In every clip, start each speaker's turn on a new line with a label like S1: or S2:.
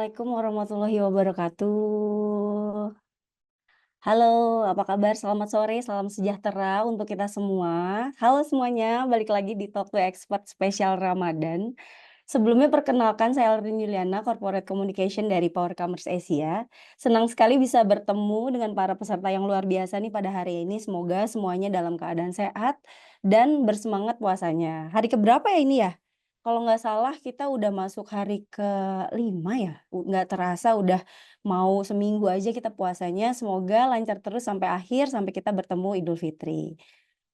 S1: Assalamualaikum warahmatullahi wabarakatuh. Halo, apa kabar? Selamat sore, salam sejahtera untuk kita semua. Halo semuanya, balik lagi di Talk to Expert spesial Ramadan. Sebelumnya perkenalkan saya Elrin Juliana, Corporate Communication dari Power Commerce Asia. Senang sekali bisa bertemu dengan para peserta yang luar biasa nih pada hari ini. Semoga semuanya dalam keadaan sehat dan bersemangat puasanya. Hari keberapa ya ini ya? Kalau nggak salah kita udah masuk hari ke-5 ya? Nggak terasa udah mau seminggu aja kita puasanya. Semoga lancar terus sampai akhir, sampai kita bertemu Idul Fitri.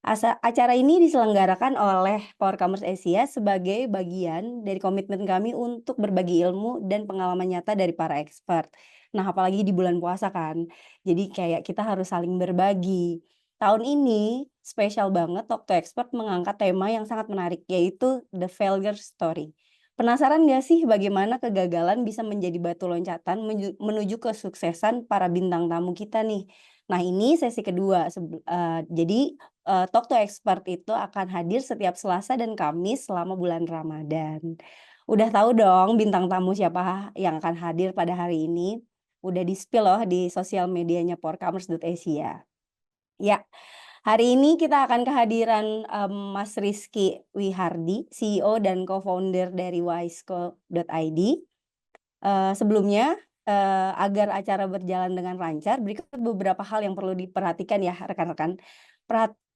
S1: Acara ini diselenggarakan oleh Power Commerce Asia sebagai bagian dari komitmen kami untuk berbagi ilmu dan pengalaman nyata dari para expert. Nah, apalagi di bulan puasa kan. Jadi kayak kita harus saling berbagi. Tahun ini spesial banget Talk to Expert mengangkat tema yang sangat menarik yaitu The Failure Story. Penasaran gak sih bagaimana kegagalan bisa menjadi batu loncatan menuju kesuksesan para bintang tamu kita nih? Nah, ini sesi kedua. Jadi Talk to Expert itu akan hadir setiap Selasa dan Kamis selama bulan Ramadan. Udah tahu dong bintang tamu siapa yang akan hadir pada hari ini? Udah di-spill loh di sosial medianya porcommerce.asia. Ya, hari ini kita akan kehadiran Mas Rizky Wihardi, CEO dan co-founder dari Wisco.id. Sebelumnya, agar acara berjalan dengan lancar, berikut beberapa hal yang perlu diperhatikan ya rekan-rekan.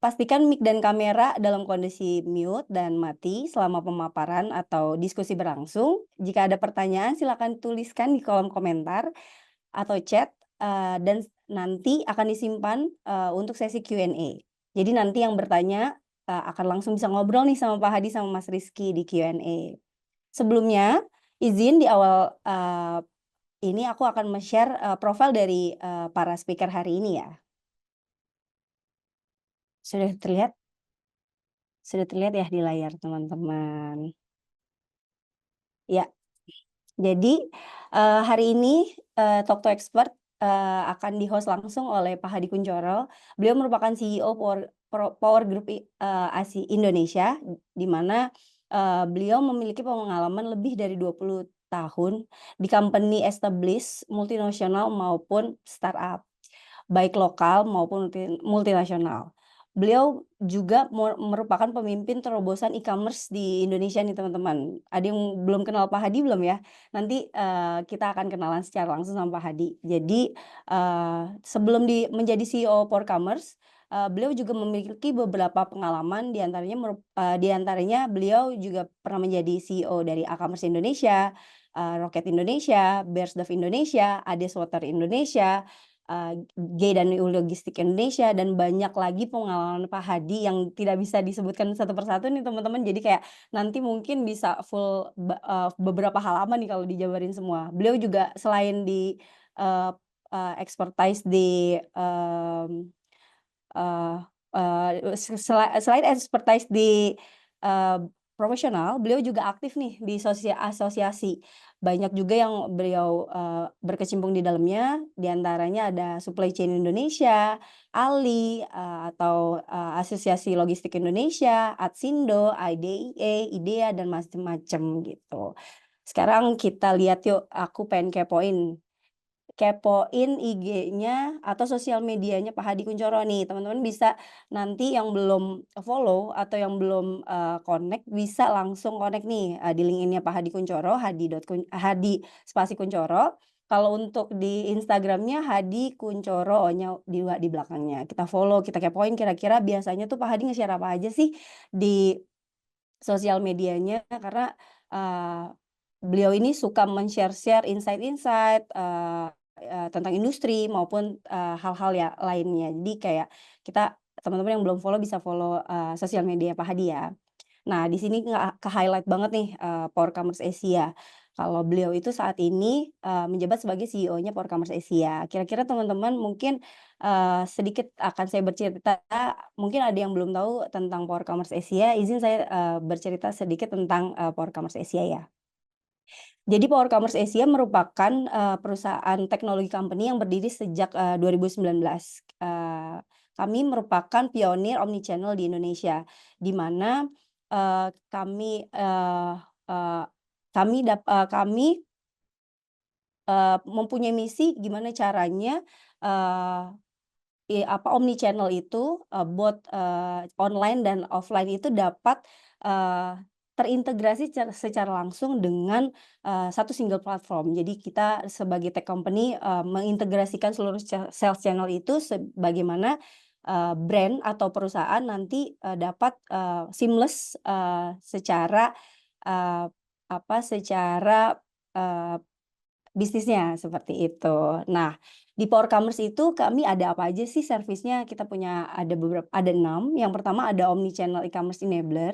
S1: Pastikan mic dan kamera dalam kondisi mute dan mati selama pemaparan atau diskusi berlangsung. Jika ada pertanyaan silakan tuliskan di kolom komentar atau chat, dan nanti akan disimpan, untuk sesi Q&A. Jadi nanti yang bertanya, akan langsung bisa ngobrol nih sama Pak Hadi sama Mas Rizky di Q&A. Sebelumnya, izin di awal, ini aku akan share profil dari, para speaker hari ini ya. Sudah terlihat? Sudah terlihat ya di layar teman-teman? Ya. Jadi, hari ini, Talk to Expert, akan di-host langsung oleh Pak Hadi Kuncoro. Beliau merupakan CEO Power Group Indonesia, di mana, beliau memiliki pengalaman lebih dari 20 tahun di company established, multinasional maupun startup, baik lokal maupun multinasional. Beliau juga merupakan pemimpin terobosan e-commerce di Indonesia nih teman-teman. Ada yang belum kenal Pak Hadi belum ya? Nanti, kita akan kenalan secara langsung sama Pak Hadi. Jadi, sebelum menjadi CEO Power Commerce, beliau juga memiliki beberapa pengalaman di antaranya beliau juga pernah menjadi CEO dari A-commerce Indonesia, Rocket Indonesia, Bearsdorf Indonesia, Ades Water Indonesia, G dan U Logistik Indonesia, dan banyak lagi pengalaman Pak Hadi yang tidak bisa disebutkan satu persatu nih teman-teman. Jadi kayak nanti mungkin bisa full beberapa halaman nih kalau dijabarin semua. Beliau juga selain di eee expertise di, eee selain expertise di, eee, profesional, beliau juga aktif nih di asosiasi. Banyak juga yang beliau, berkecimpung di dalamnya, di antaranya ada Supply Chain Indonesia, ALI, atau, Asosiasi Logistik Indonesia, Atsindo, IDIA, IDEA, dan macem-macem gitu. Sekarang kita lihat yuk, aku pengen kepoin IG-nya atau sosial medianya Pak Hadi Kuncoro nih. Teman-teman bisa nanti yang belum follow atau yang belum, connect bisa langsung connect nih, di link ini Pak Hadi Kuncoro, Hadi spasi Kuncoro. Kalau untuk di Instagram-nya Hadi Kuncoro, O-nya di belakangnya. Kita follow, kita kepoin kira-kira biasanya tuh Pak Hadi nge-share apa aja sih di sosial medianya karena, beliau ini suka men-share-share insight-insight, tentang industri maupun, hal-hal ya lainnya. Jadi kayak teman-teman yang belum follow bisa follow, sosial media Pak Hadi ya. Nah, di sini ke-highlight banget nih, Power Commerce Asia. Kalau beliau itu saat ini, menjabat sebagai CEO-nya Power Commerce Asia. Kira-kira teman-teman mungkin, sedikit akan saya bercerita, mungkin ada yang belum tahu tentang Power Commerce Asia, izin saya, bercerita sedikit tentang, Power Commerce Asia ya. Jadi Power Commerce Asia merupakan, perusahaan teknologi company yang berdiri sejak, 2019. Kami merupakan pionir omnichannel di Indonesia, di mana, kami, eee eee, kami mempunyai misi gimana caranya, eee, omni channel itu, both, online dan offline itu dapat, eee, terintegrasi secara langsung dengan, satu single platform. Jadi kita sebagai tech company, mengintegrasikan seluruh sales channel itu sebagaimana, brand atau perusahaan nanti, dapat, seamless, secara, eee, secara, eee bisnisnya, seperti itu. Nah, di Power Commerce itu kami ada apa aja sih servisnya? Kita punya ada 6. Yang pertama ada Omnichannel E-commerce Enabler,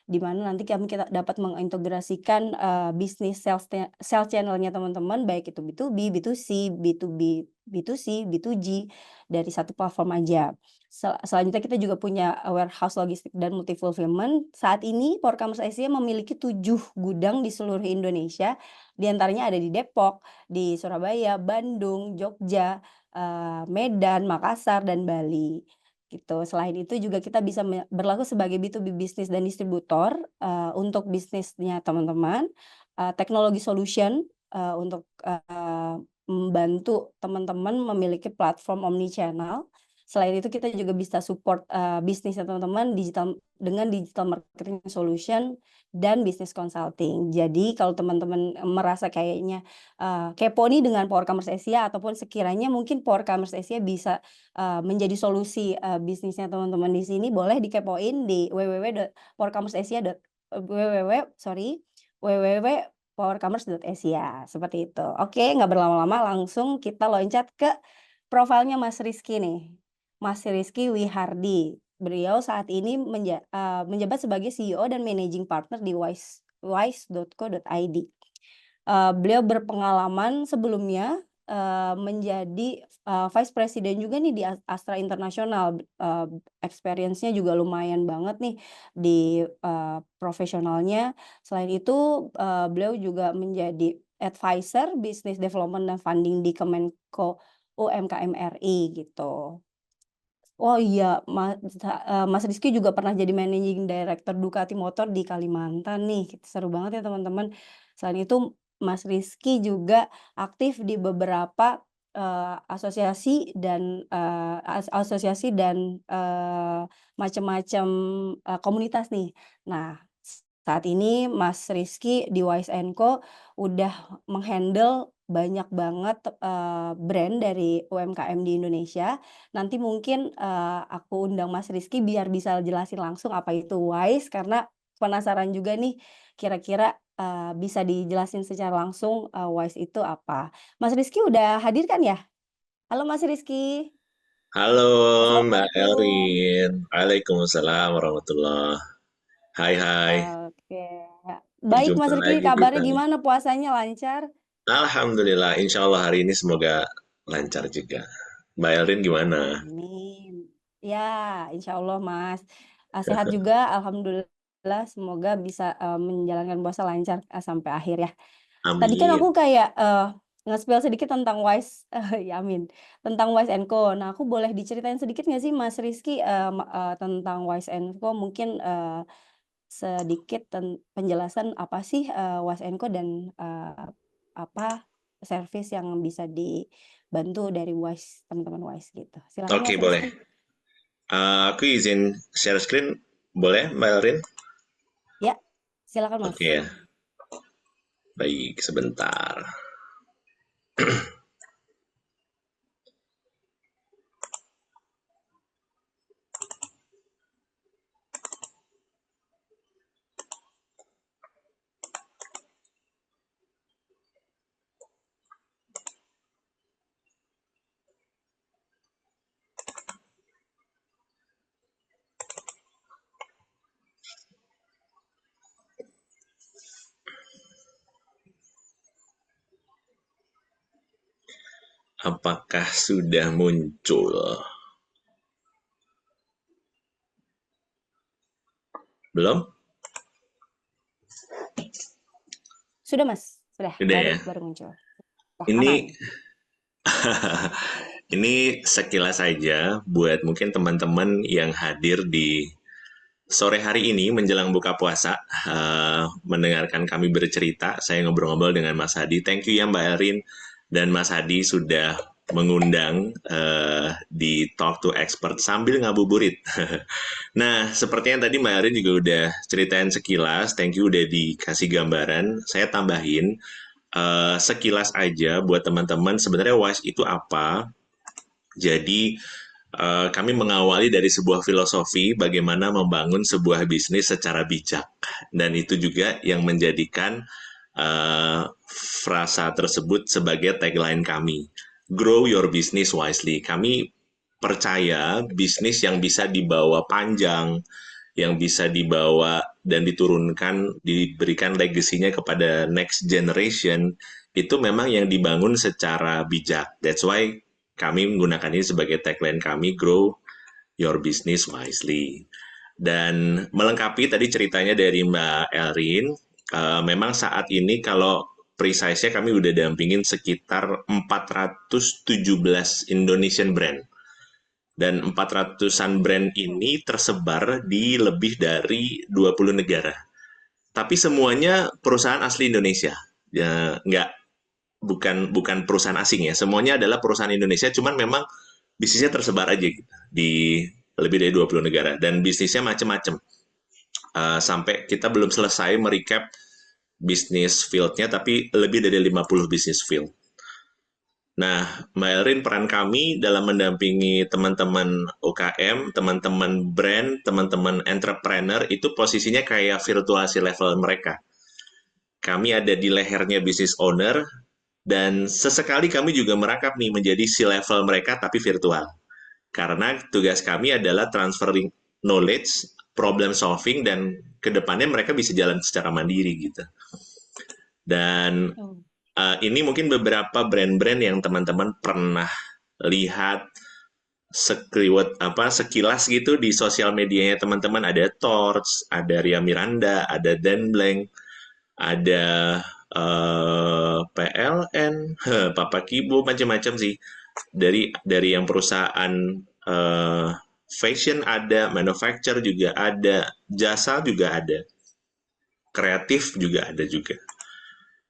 S1: di mana nanti kita dapat mengintegrasikan, bisnis sales channel-nya teman-teman, baik itu B2B, B2C, B2B, B2C, B2G, dari satu platform aja. Selanjutnya kita juga punya, warehouse logistik dan multi fulfillment. Saat ini Power Commerce Asia memiliki 7 gudang di seluruh Indonesia, di antaranya ada di Depok, di Surabaya, Bandung, Jogja, Medan, Makassar, dan Bali, gitu. Selain itu juga kita bisa berlaku sebagai B2B bisnis dan distributor, untuk bisnisnya teman-teman, teknologi solution, untuk, membantu teman-teman memiliki platform omnichannel. Selain itu kita juga bisa support, bisnisnya teman-teman dengan digital marketing solution dan business consulting. Jadi kalau teman-teman merasa kayaknya, kepo nih dengan Power Commerce Asia ataupun sekiranya mungkin Power Commerce Asia bisa, menjadi solusi, bisnisnya teman-teman di sini, boleh dikepoin di www.powercommerceasia, seperti itu. Oke, nggak berlama-lama langsung kita loncat ke profilnya Mas Rizky nih. Mas Rizky Wihardi. Beliau saat ini menjabat sebagai CEO dan Managing Partner di wise.co.id. Beliau berpengalaman sebelumnya, menjadi, Vice President juga nih di Astra International, experience-nya juga lumayan banget nih di, profesionalnya. Selain itu, beliau juga menjadi advisor Business Development dan Funding di Kemenko UMKM RI gitu. Oh iya, Mas Rizky juga pernah jadi Managing Director Ducati Motor di Kalimantan nih, seru banget ya teman-teman. Selain itu Mas Rizky juga aktif di beberapa, asosiasi dan, macam-macam, komunitas nih. Nah, saat ini Mas Rizky di Wise& Co udah meng-handle banyak banget, brand dari UMKM di Indonesia. Nanti mungkin, aku undang Mas Rizky biar bisa jelasin langsung apa itu WISE, karena penasaran juga nih kira-kira, bisa dijelasin secara langsung, WISE itu apa. Mas Rizky udah hadir kan ya? Halo Mas Rizky,
S2: Halo Mbak
S1: assalamualaikum.
S2: Elrin, Waalaikumsalam warahmatullah. Hai hai,
S1: Oke, baik Mas
S2: berjumpa
S1: Rizky,
S2: lagi
S1: kabarnya
S2: kita.
S1: gimana? Puasanya lancar?
S2: Alhamdulillah, insya Allah hari ini semoga lancar juga. Mbak Elrin gimana?
S1: Amin. Ya, insya Allah Mas. Sehat juga, alhamdulillah. Semoga bisa, menjalankan puasa lancar, sampai akhir ya. Tadi kan aku
S2: Amin.
S1: kayak, nge-spill sedikit tentang Wise, ya amin, tentang Wise& Co. Nah, aku boleh diceritain sedikit nggak sih Mas Rizky, tentang Wise& Co? Mungkin, sedikit penjelasan apa sih, Wise& Co dan, apa, service yang bisa dibantu dari Wise, teman-teman Wise gitu. Silakan
S2: Oke,
S1: Mas
S2: boleh.
S1: Rizky.
S2: Aku izin share screen, boleh Mbak Elrin?
S1: Ya, silakan Mas.
S2: Oke ya, baik sebentar. Apakah sudah muncul? Belum?
S1: Sudah Mas, sudah,
S2: Sudah
S1: baru
S2: ya.
S1: baru muncul. Wah, aman.
S2: Ini ini sekilas saja buat mungkin teman-teman yang hadir di sore hari ini menjelang buka puasa, mendengarkan kami bercerita. Saya ngobrol-ngobrol dengan Mas Hadi. Thank you ya Mbak Erin dan Mas Hadi sudah mengundang di Talk to Expert sambil ngabuburit. Nah, sepertinya tadi Mbak Arin juga udah ceritain sekilas, thank you udah dikasih gambaran. Saya tambahin sekilas aja buat teman-teman sebenarnya WISE itu apa. Jadi kami mengawali dari sebuah filosofi bagaimana membangun sebuah bisnis secara bijak, dan itu juga yang menjadikan frasa tersebut sebagai tagline kami. Grow your business wisely. Kami percaya bisnis yang bisa dibawa panjang, yang bisa dibawa dan diturunkan, diberikan legasinya kepada next generation, itu memang yang dibangun secara bijak. That's why kami menggunakan ini sebagai tagline kami, grow your business wisely. Dan melengkapi tadi ceritanya dari Mbak Elrin, memang saat ini kalau precise-nya kami udah dampingin sekitar 417 Indonesian brand. Dan 400-an brand ini tersebar di lebih dari 20 negara. Tapi semuanya perusahaan asli Indonesia. Ya, nggak, bukan perusahaan asing ya. Semuanya adalah perusahaan Indonesia, cuman memang bisnisnya tersebar aja gitu, di lebih dari 20 negara. Dan bisnisnya macam-macam. Sampai kita belum selesai merecap bisnis field-nya, tapi lebih dari 50 bisnis field. Nah, Mbak Elrin, peran kami dalam mendampingi teman-teman UKM, teman-teman brand, teman-teman entrepreneur, itu posisinya kayak virtual level mereka. Kami ada di lehernya business owner, dan sesekali kami juga merangkap nih menjadi C-level mereka tapi virtual. Karena tugas kami adalah transferring knowledge, problem solving, dan kedepannya mereka bisa jalan secara mandiri gitu. Dan
S1: Oh.
S2: ini mungkin beberapa brand-brand yang teman-teman pernah lihat sekilas gitu di sosial medianya teman-teman. Ada Torch, ada Ria Miranda, ada Dan Blank, ada PLN, Papa Kibo, macam-macam sih. Dari yang perusahaan fashion ada, manufacture juga ada, jasa juga ada, kreatif juga ada juga.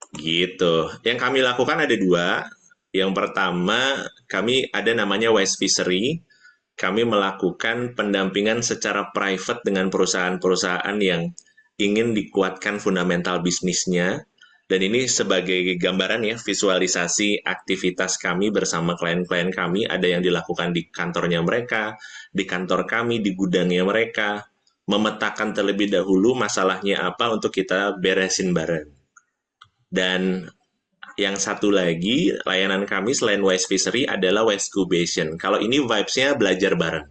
S2: Gitu. Yang kami lakukan ada dua. Yang pertama, kami ada namanya Wise Fishery. Kami melakukan pendampingan secara private dengan perusahaan-perusahaan yang ingin dikuatkan fundamental bisnisnya. Dan ini sebagai gambaran ya, visualisasi aktivitas kami bersama klien-klien kami, ada yang dilakukan di kantornya mereka, di kantor kami, di gudangnya mereka, memetakan terlebih dahulu masalahnya apa untuk kita beresin bareng. Dan yang satu lagi, layanan kami selain Wise Fishery adalah Wise Cubation. Kalau ini vibes-nya belajar bareng.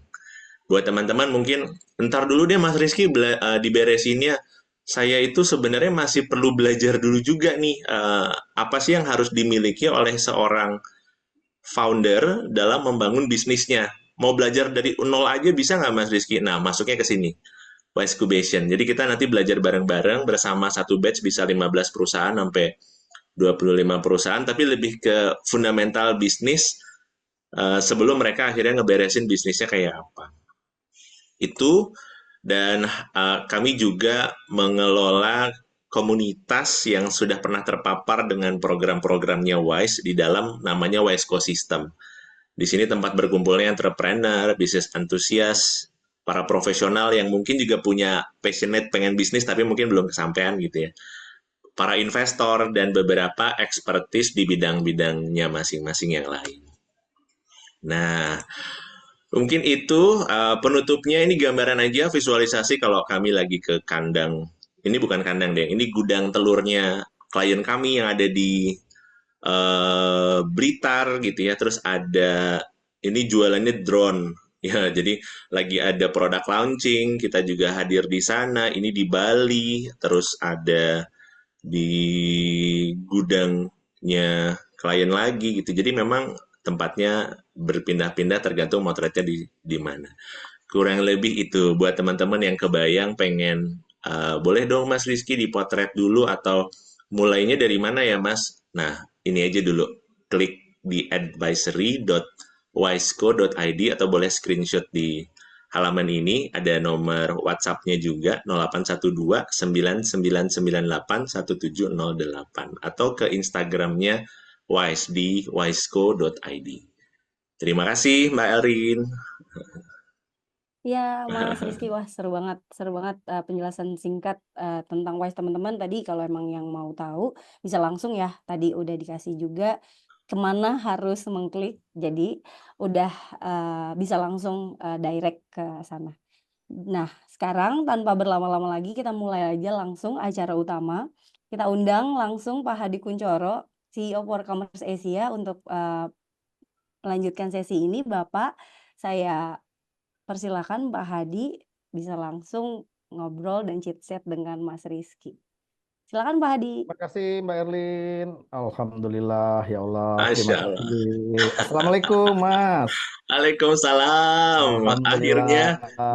S2: Buat teman-teman mungkin, ntar dulu deh Mas Rizky diberesinnya. Saya itu sebenarnya masih perlu belajar dulu juga nih, apa sih yang harus dimiliki oleh seorang founder dalam membangun bisnisnya. Mau belajar dari nol aja bisa nggak Mas Rizky? Nah, masuknya ke sini. Wise Cubation. Jadi kita nanti belajar bareng-bareng bersama satu batch bisa 15 perusahaan sampai 25 perusahaan, tapi lebih ke fundamental bisnis sebelum mereka akhirnya ngeberesin bisnisnya kayak apa. Itu, dan kami juga mengelola komunitas yang sudah pernah terpapar dengan program-programnya WISE di dalam namanya WISE Ecosystem. Di sini tempat berkumpulnya entrepreneur, bisnis antusias, para profesional yang mungkin juga punya passionate pengen bisnis tapi mungkin belum kesampaian gitu ya, para investor, dan beberapa expertise di bidang-bidangnya masing-masing yang lain. Nah, mungkin itu penutupnya, ini gambaran aja visualisasi kalau kami lagi ke kandang. Ini bukan kandang deh, ini gudang telurnya klien kami yang ada di Blitar gitu ya. Terus ada, ini jualannya drone. Ya, jadi lagi ada produk launching, kita juga hadir di sana. Ini di Bali, terus ada di gudangnya klien lagi gitu. Jadi memang tempatnya berpindah-pindah tergantung motretnya di mana. Kurang lebih itu buat teman-teman yang kebayang pengen, boleh dong Mas Rizky dipotret dulu atau mulainya dari mana ya Mas? Nah, ini aja dulu. Klik di advisory.wiseco.id atau boleh screenshot di halaman ini, ada nomor WhatsApp-nya juga 0812 9998 1708 atau ke Instagram-nya Wise di wiseco.id. Terima kasih Mbak Elrin.
S1: Ya, Mas Rizky, wah seru banget penjelasan singkat tentang WISE teman-teman tadi. Kalau emang yang mau tahu bisa langsung ya. Tadi udah dikasih juga kemana harus mengklik. Jadi udah bisa langsung direct ke sana. Nah, sekarang tanpa berlama-lama lagi kita mulai aja langsung acara utama. Kita undang langsung Pak Hadi Kuncoro, CEO for Commerce Asia untuk melanjutkan sesi ini. Bapak, saya persilakan Pak Hadi bisa langsung ngobrol dan chit chat dengan Mas Rizky. Silakan Pak Hadi.
S3: Terima kasih Mbak Erlin. Alhamdulillah ya Allah. Terima
S2: Masya
S3: kasih.
S2: Allah.
S3: Assalamualaikum Mas.
S2: Waalaikumsalam.
S3: Alhamdulillah
S2: Akhirnya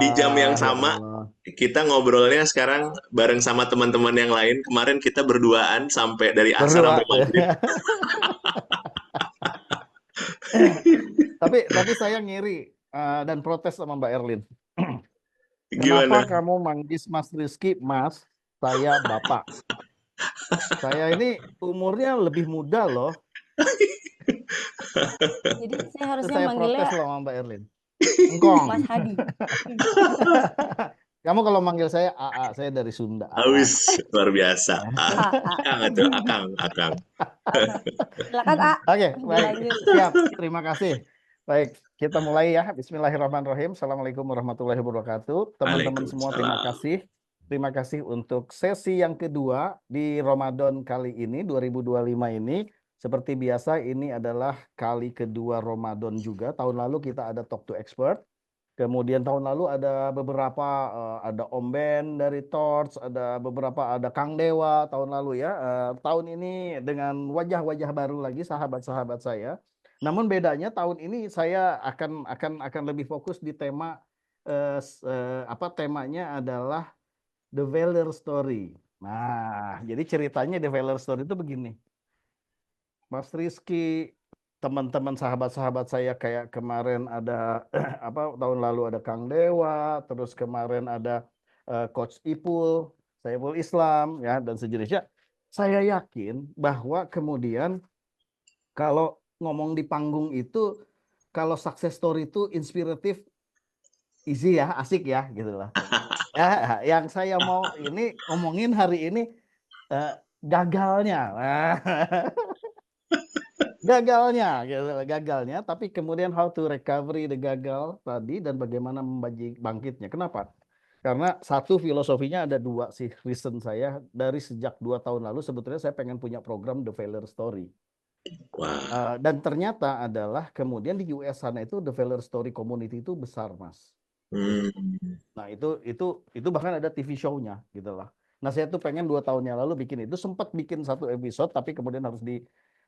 S2: di jam yang
S3: ya
S2: sama
S3: Allah.
S2: kita ngobrolnya sekarang bareng sama teman-teman yang lain. Kemarin kita berduaan sampai dari asar
S3: Berdua.
S2: sampai maghrib.
S3: Tapi saya ngiri dan protes sama Mbak Erlin. Kenapa
S2: Gimana?
S3: kamu manggil Mas Rizky Mas, saya Bapak? Saya ini umurnya lebih muda loh.
S1: Jadi saya
S3: Itu
S1: harusnya
S3: saya
S1: manggilnya
S3: protes loh sama Mbak Erlin. Engkong.
S1: Mas Hadi.
S3: Kamu kalau manggil saya AA, saya dari Sunda.
S2: Awis, luar biasa. Akang itu, akang.
S1: Silakan A.
S3: Oke, baik.
S1: Dilanjut.
S3: Siap. Terima kasih. Baik, kita mulai ya. Bismillahirrahmanirrahim. Assalamualaikum warahmatullahi wabarakatuh. Teman-teman semua, terima
S2: Waalaikumsalam.
S3: kasih. Terima kasih untuk sesi yang kedua di Ramadan kali ini, 2025 ini. Seperti biasa, ini adalah kali kedua Ramadan juga. Tahun lalu kita ada Talk to Expert. Kemudian tahun lalu ada beberapa, ada Om Ben dari Torch, ada beberapa, ada Kang Dewa tahun lalu ya. Tahun ini dengan wajah-wajah baru lagi sahabat-sahabat saya. Namun bedanya tahun ini saya akan lebih fokus di tema, temanya adalah The Valor Story. Nah, jadi ceritanya The Valor Story itu begini. Mas Rizky, teman-teman sahabat-sahabat saya kayak kemarin ada tahun lalu ada Kang Dewa, terus kemarin ada Coach Ipul, Saiful Islam ya dan sejenisnya. Saya yakin bahwa kemudian kalau ngomong di panggung itu kalau success story itu inspiratif, easy ya, asik ya gitu lah. Ya, yang saya mau ini ngomongin hari ini gagalnya. Gagalnya, tapi kemudian how to recovery the gagal tadi dan bagaimana bangkitnya. Kenapa? Karena satu filosofinya ada dua sih reason saya dari sejak 2 tahun lalu sebetulnya saya pengen punya program The Failure Story.
S2: Wah,
S3: Dan ternyata adalah kemudian di US sana itu The Failure Story Community itu besar, Mas. Nah itu bahkan ada TV show-nya gitu lah. Nah saya tuh pengen 2 tahun yang lalu bikin itu, sempat bikin satu episode tapi kemudian harus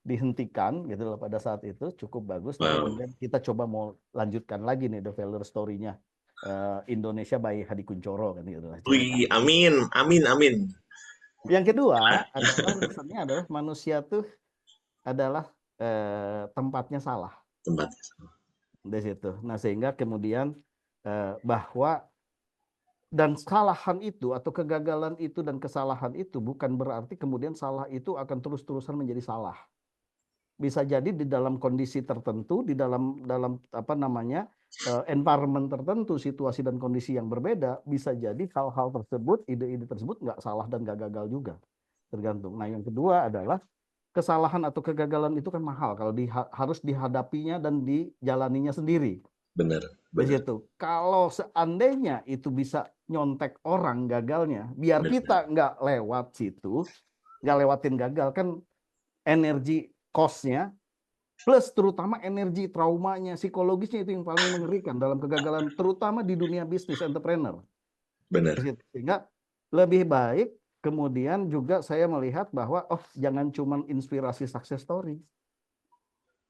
S3: dihentikan gitu loh pada saat itu, cukup bagus. Nah
S2: wow.
S3: kemudian kita coba mau lanjutkan lagi nih The Failure Story-nya Indonesia by Hadi Kuncoro kan gitu lah
S2: Wih,
S3: ceritanya.
S2: amin.
S3: Yang kedua adalah reasonnya adalah manusia tuh adalah tempatnya salah
S2: Tempat.
S3: di situ. Nah sehingga kemudian bahwa dan kesalahan itu atau kegagalan itu dan kesalahan itu bukan berarti kemudian salah itu akan terus-terusan menjadi salah. Bisa jadi di dalam kondisi tertentu, di dalam environment tertentu, situasi dan kondisi yang berbeda, bisa jadi hal-hal tersebut, ide-ide tersebut nggak salah dan nggak gagal juga. Tergantung. Nah yang kedua adalah kesalahan atau kegagalan itu kan mahal kalau harus dihadapinya dan dijalaninya sendiri.
S2: Benar.
S3: Di situ. Kalau seandainya itu bisa nyontek orang gagalnya, biar kita nggak lewat situ, nggak lewatin gagal, kan energi cost-nya, plus terutama energi traumanya, psikologisnya itu yang paling mengerikan dalam kegagalan, terutama di dunia bisnis entrepreneur.
S2: Benar.
S3: Sehingga lebih baik kemudian juga saya melihat bahwa jangan cuma inspirasi success story.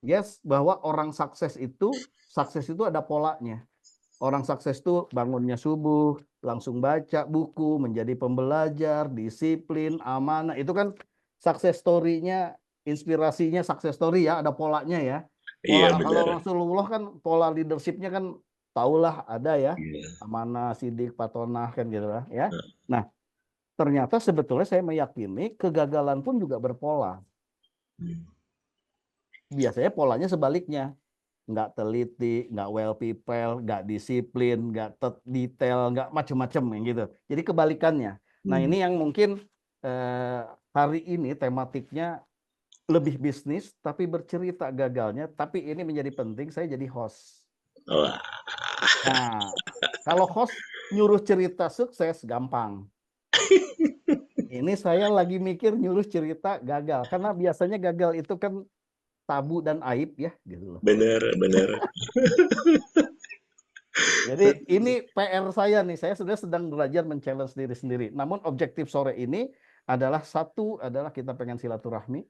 S3: Yes, bahwa orang sukses itu ada polanya. Orang sukses itu bangunnya subuh, langsung baca buku, menjadi pembelajar, disiplin, amanah. Itu kan success story-nya, inspirasinya success story ya, ada polanya ya.
S2: Iya,
S3: Pola kalau
S2: benar.
S3: Rasulullah kan pola leadership-nya kan tahulah ada ya.
S2: Iya.
S3: Amanah, sidik, patonah kan gitu lah ya. Nah, ternyata sebetulnya saya meyakini kegagalan pun juga berpola. biasanya polanya sebaliknya. Nggak teliti, nggak well people, nggak disiplin, nggak detail, nggak macem-macem gitu. Jadi kebalikannya. Nah ini yang mungkin hari ini tematiknya lebih bisnis, tapi bercerita gagalnya. Tapi ini menjadi penting, saya jadi host.
S2: Wah,
S3: Nah, kalau host nyuruh cerita sukses, gampang. Ini saya lagi mikir nyuruh cerita gagal. Karena biasanya gagal itu kan tabu dan aib ya, gitu loh.
S2: bener.
S3: Jadi ini PR saya nih, saya sudah sedang belajar men-challenge diri sendiri. Namun objektif sore ini adalah satu, adalah kita pengen silaturahmi.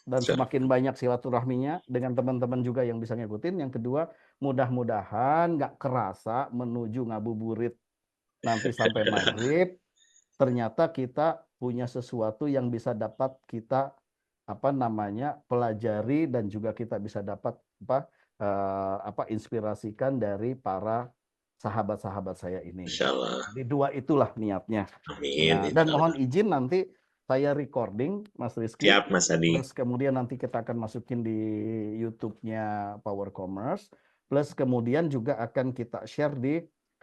S3: Dan semakin banyak silaturahminya dengan teman-teman juga yang bisa ngikutin. Yang kedua, mudah-mudahan nggak kerasa menuju ngabuburit nanti sampai maghrib. Ternyata kita punya sesuatu yang bisa dapat kita pelajari dan juga kita bisa dapat inspirasikan dari para sahabat-sahabat saya ini.
S2: Insya Allah.
S3: Jadi dua itulah niatnya.
S2: Amin.
S3: Nah, dan mohon izin nanti saya recording, Mas Rizky.
S2: Siap, Mas Adi.
S3: Terus kemudian nanti kita akan masukin di YouTube-nya Power Commerce. Plus kemudian juga akan kita share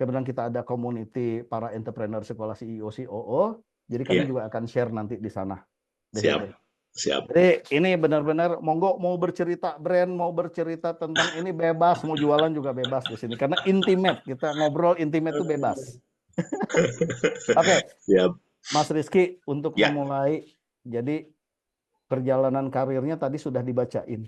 S3: kemudian kita ada community para entrepreneur sekolah CEO, COO. Jadi kami juga akan share nanti di sana.
S2: Siap.
S3: Jadi ini benar-benar monggo mau bercerita brand, mau bercerita tentang ini bebas, mau jualan juga bebas di sini. Karena intimate, kita ngobrol intimate itu bebas. Oke.
S2: Siap.
S3: Mas Rizky, untuk memulai, jadi perjalanan karirnya tadi sudah dibacain.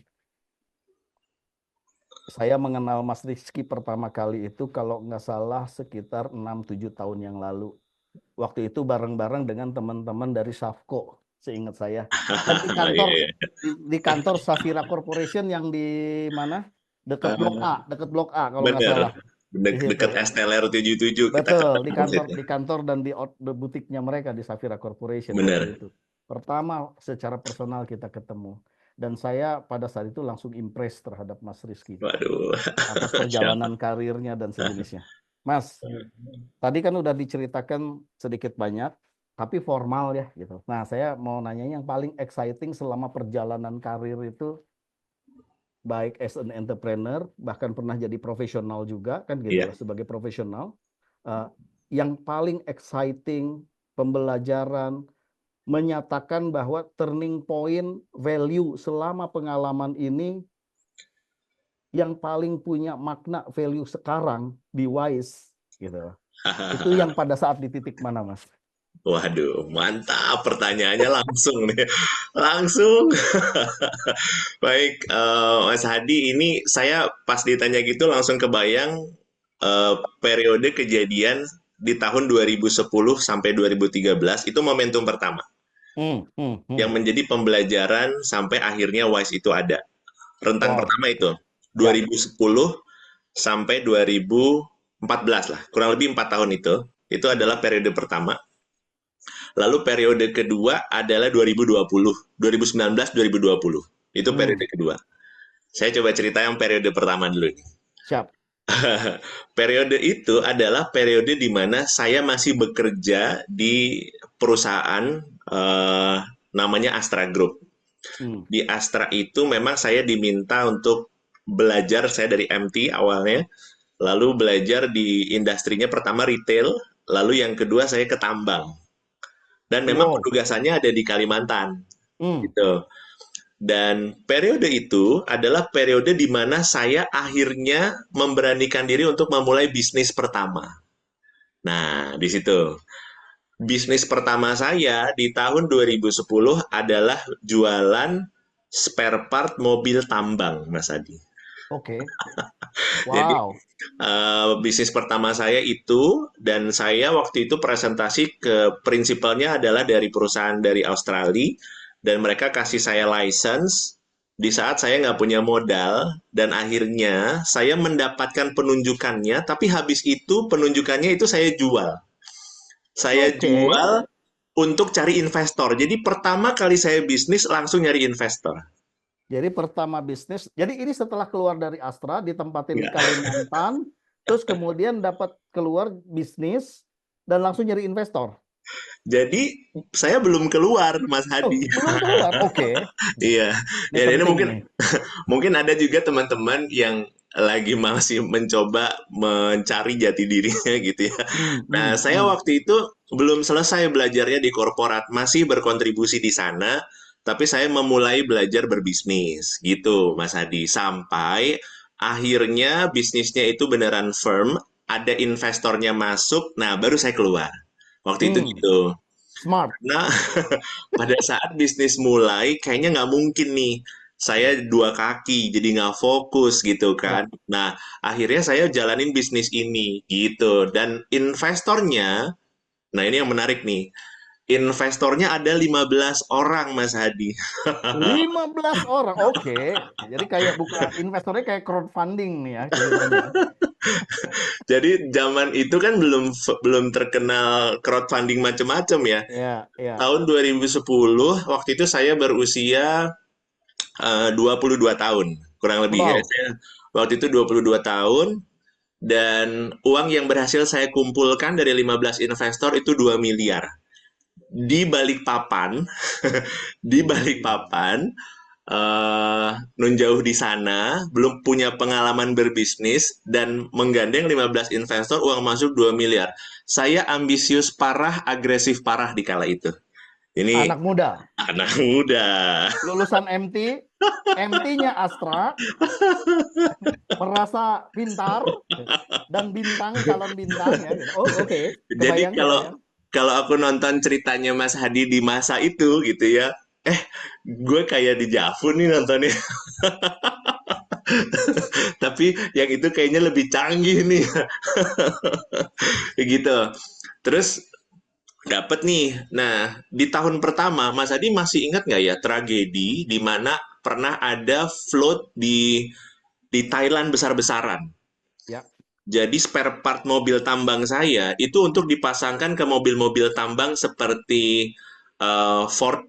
S3: Saya mengenal Mas Rizky pertama kali itu kalau nggak salah sekitar 6-7 tahun yang lalu. Waktu itu bareng-bareng dengan teman-teman dari Safco, seingat saya. Dan di kantor Safira Corporation yang di mana? Dekat Blok A kalau nggak salah.
S2: Dekat STLR 77.
S3: Betul, di kantor dan di butiknya mereka di Safira Corporation.
S2: Benar.
S3: Itu. Pertama secara personal kita ketemu. Dan saya pada saat itu langsung impress terhadap Mas Rizky.
S2: Waduh.
S3: Atas perjalanan karirnya dan sejenisnya. Mas, tadi kan udah diceritakan sedikit banyak, tapi formal ya gitu. Nah, saya mau nanya yang paling exciting selama perjalanan karir itu, baik as an entrepreneur, bahkan pernah jadi profesional juga kan gitu, sebagai profesional. Yang paling exciting, pembelajaran, menyatakan bahwa turning point value selama pengalaman ini yang paling punya makna value sekarang di Wise gitu. Itu yang pada saat di titik mana, Mas?
S2: Waduh, mantap pertanyaannya langsung nih. Langsung. Baik, Mas Hadi, ini saya pas ditanya gitu langsung kebayang periode kejadian di tahun 2010 sampai 2013 itu momentum pertama. Yang menjadi pembelajaran sampai akhirnya Wise itu ada. Rentang pertama itu 2010 sampai 2014 lah, kurang lebih 4 tahun itu adalah periode pertama. Lalu periode kedua adalah 2019, 2020. Itu periode kedua. Saya coba cerita yang periode pertama dulu nih.
S3: Siap.
S2: Periode itu adalah periode di mana saya masih bekerja di perusahaan namanya Astra Group. Di Astra itu memang saya diminta untuk belajar, saya dari MT awalnya, lalu belajar di industrinya pertama retail, lalu yang kedua saya ke tambang. Dan memang penugasannya ada di Kalimantan. Gitu. Dan periode itu adalah periode di mana saya akhirnya memberanikan diri untuk memulai bisnis pertama. Nah, di situ. Bisnis pertama saya di tahun 2010 adalah jualan spare part mobil tambang, Mas Adi.
S3: Oke.
S2: Wow. Jadi bisnis pertama saya itu, dan saya waktu itu presentasi ke prinsipalnya adalah dari perusahaan dari Australia, dan mereka kasih saya license di saat saya nggak punya modal, dan akhirnya saya mendapatkan penunjukannya, tapi habis itu penunjukannya itu saya jual. Saya jual untuk cari investor. Jadi pertama kali saya bisnis langsung nyari investor.
S3: Jadi pertama bisnis, jadi ini setelah keluar dari Astra, ditempatin di Kalimantan, terus kemudian dapat keluar bisnis dan langsung nyari investor.
S2: Jadi saya belum keluar, Mas
S3: Oh,
S2: Hadi.
S3: belum keluar. Oke.
S2: Iya,
S3: Ini
S2: ya ini
S3: penting
S2: mungkin
S3: nih.
S2: mungkin ada juga teman-teman yang lagi masih mencoba mencari jati dirinya gitu ya.
S3: Hmm,
S2: Nah,
S3: hmm,
S2: saya
S3: hmm.
S2: waktu itu belum selesai belajarnya di korporat, masih berkontribusi di sana, tapi saya memulai belajar berbisnis gitu, Mas Hadi. Sampai akhirnya bisnisnya itu beneran firm, ada investornya masuk, nah baru saya keluar. Waktu itu
S3: Hmm,
S2: gitu.
S3: smart.
S2: Nah, pada saat bisnis mulai, kayaknya nggak mungkin nih. Saya dua kaki, jadi nggak fokus gitu
S3: Ya.
S2: kan. Nah, akhirnya saya jalanin bisnis ini gitu. Dan investornya, nah ini yang menarik nih. Investornya ada 15 orang, Mas Hadi.
S3: 15 orang. Oke. Jadi kayak buka investornya kayak crowdfunding nih ya ceritanya.
S2: Jadi zaman itu kan belum belum terkenal crowdfunding macam-macam ya.
S3: Ya, ya.
S2: Tahun 2010, waktu itu saya berusia 22 tahun, kurang lebih ya.
S3: Wow.
S2: Saya waktu itu 22 tahun, dan uang yang berhasil saya kumpulkan dari 15 investor itu 2 miliar. Di balik papan, di balik papan, nun jauh di sana, belum punya pengalaman berbisnis, dan menggandeng 15 investor, uang masuk 2 miliar. Saya ambisius parah, agresif parah di kala itu. Ini
S3: Anak muda.
S2: anak muda.
S3: Lulusan MT. MT-nya Astra. Merasa pintar. Dan bintang, calon bintang ya. Gitu. Oh, oke.
S2: Jadi
S3: Kebayang,
S2: kalau
S3: kebayang.
S2: kalau aku nonton ceritanya Mas Hadi di masa itu gitu ya, gue kayak di Javu nih nontonnya. Tapi yang itu kayaknya lebih canggih nih. Kayak gitu. Terus dapat nih. Nah, di tahun pertama, Mas Hadi masih ingat nggak ya tragedi di mana pernah ada float di Thailand besar-besaran.
S3: Ya.
S2: Jadi spare part mobil tambang saya itu untuk dipasangkan ke mobil-mobil tambang seperti Ford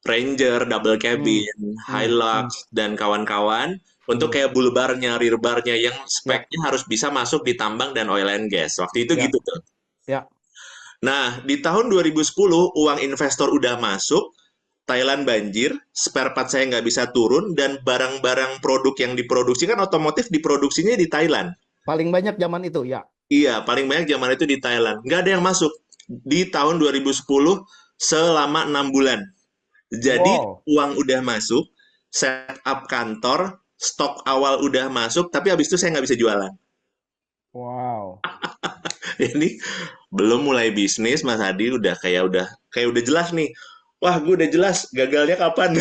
S2: Ranger, double
S3: Hmm,
S2: cabin,
S3: hmm, hmm,
S2: Hilux, dan kawan-kawan untuk
S3: hmm.
S2: kayak bull bar-nya, rear bar-nya yang
S3: Ya,
S2: speknya harus bisa masuk di tambang dan oil and gas. Waktu itu
S3: ya,
S2: gitu tuh.
S3: ya.
S2: Nah, di tahun 2010 uang investor udah masuk, Thailand banjir, spare part saya nggak bisa turun, dan barang-barang produk yang diproduksi kan otomotif diproduksinya di Thailand.
S3: Paling banyak zaman itu, ya.
S2: Iya, paling banyak zaman itu di Thailand. Nggak ada yang masuk di tahun 2010 selama 6 bulan. Jadi
S3: Wow,
S2: uang udah masuk, setup kantor, stok awal udah masuk, tapi habis itu saya nggak bisa jualan.
S3: wow.
S2: Ini belum mulai bisnis, Mas Hadi udah jelas nih. Wah, gue udah jelas gagalnya kapan.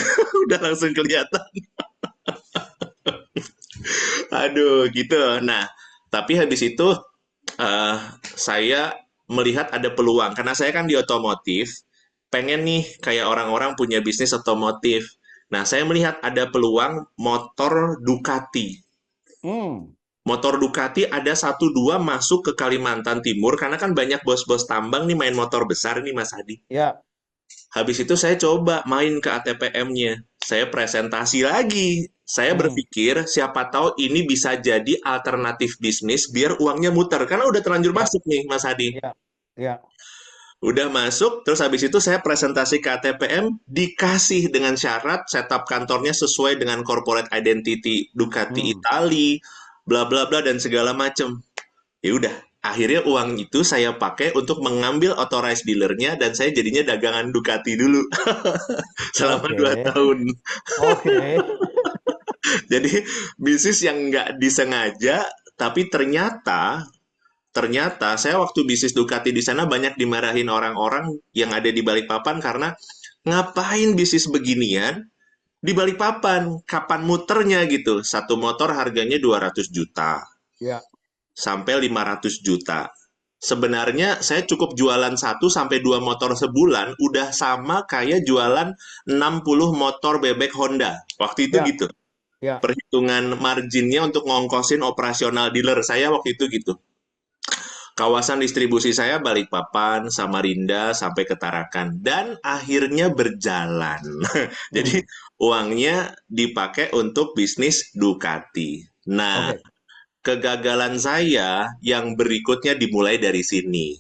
S2: Udah langsung kelihatan. Aduh, gitu. Nah, tapi habis itu eh, saya melihat ada peluang karena saya kan di otomotif, pengen nih kayak orang-orang punya bisnis otomotif. Nah, saya melihat ada peluang motor Ducati.
S3: Hmm,
S2: Motor Ducati ada satu dua masuk ke Kalimantan Timur karena kan banyak bos-bos tambang nih main motor besar nih Mas Hadi.
S3: ya.
S2: Habis itu saya coba main ke ATPM-nya. Saya presentasi lagi. Saya
S3: Hmm,
S2: berpikir siapa tahu ini bisa jadi alternatif bisnis biar uangnya muter. Karena udah terlanjur
S3: ya,
S2: masuk nih Mas Hadi.
S3: ya, ya.
S2: Udah masuk, terus habis itu saya presentasi ke ATPM, dikasih dengan syarat setup kantornya sesuai dengan corporate identity Ducati
S3: Hmm,
S2: Itali, bla bla bla dan segala macam. Ya udah, akhirnya uang itu saya pakai untuk mengambil authorized dealernya dan saya jadinya dagangan Ducati dulu selama
S3: oke,
S2: 2 tahun.
S3: oke.
S2: Jadi bisnis yang nggak disengaja, tapi ternyata ternyata saya waktu bisnis Ducati di sana banyak dimarahin orang-orang yang ada di Balikpapan karena ngapain bisnis beginian di Balikpapan? Kapan muternya gitu? Satu motor harganya 200 juta
S3: Ya,
S2: sampai 500 juta. Sebenarnya saya cukup jualan satu sampai 2 motor sebulan udah sama kayak jualan 60 motor bebek Honda. Waktu itu
S3: ya,
S2: gitu.
S3: ya.
S2: Perhitungan marginnya untuk ngongkosin operasional dealer saya waktu itu gitu. Kawasan distribusi saya Balikpapan, Samarinda, sampai ke Tarakan. Dan akhirnya berjalan. Jadi
S3: Hmm,
S2: uangnya dipakai untuk bisnis Ducati. Nah,
S3: oke.
S2: kegagalan saya yang berikutnya dimulai dari sini.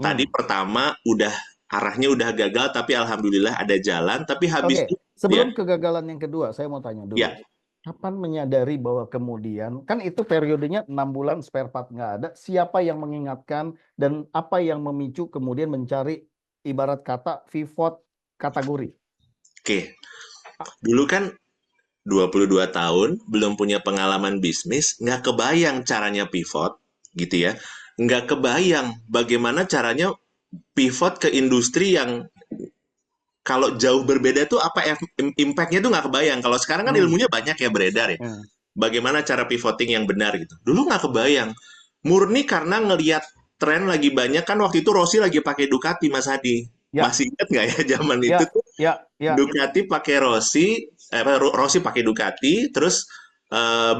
S2: Tadi
S3: Hmm,
S2: pertama udah arahnya udah gagal, tapi alhamdulillah ada jalan. Tapi habis
S3: Oke,
S2: itu, ya,
S3: sebelum kegagalan yang kedua, saya mau tanya dulu.
S2: ya,
S3: Kapan menyadari bahwa kemudian, kan itu periodenya 6 bulan spare part nggak ada, siapa yang mengingatkan dan apa yang memicu kemudian mencari ibarat kata pivot kategori?
S2: oke. Dulu kan 22 tahun, belum punya pengalaman bisnis, nggak kebayang caranya pivot, gitu ya. Nggak kebayang bagaimana caranya pivot ke industri yang kalau jauh berbeda tuh apa impact-nya tuh nggak kebayang. Kalau sekarang kan
S3: Hmm,
S2: ilmunya banyak ya beredar ya.
S3: hmm,
S2: Bagaimana cara pivoting yang benar gitu. Dulu nggak kebayang. Murni karena ngelihat tren lagi banyak kan waktu itu Rossi lagi pakai Ducati Mas Hadi.
S3: ya,
S2: Masih ingat nggak ya zaman itu
S3: ya,
S2: tuh
S3: ya, ya,
S2: Ducati pakai Rossi, Rossi pakai Ducati, terus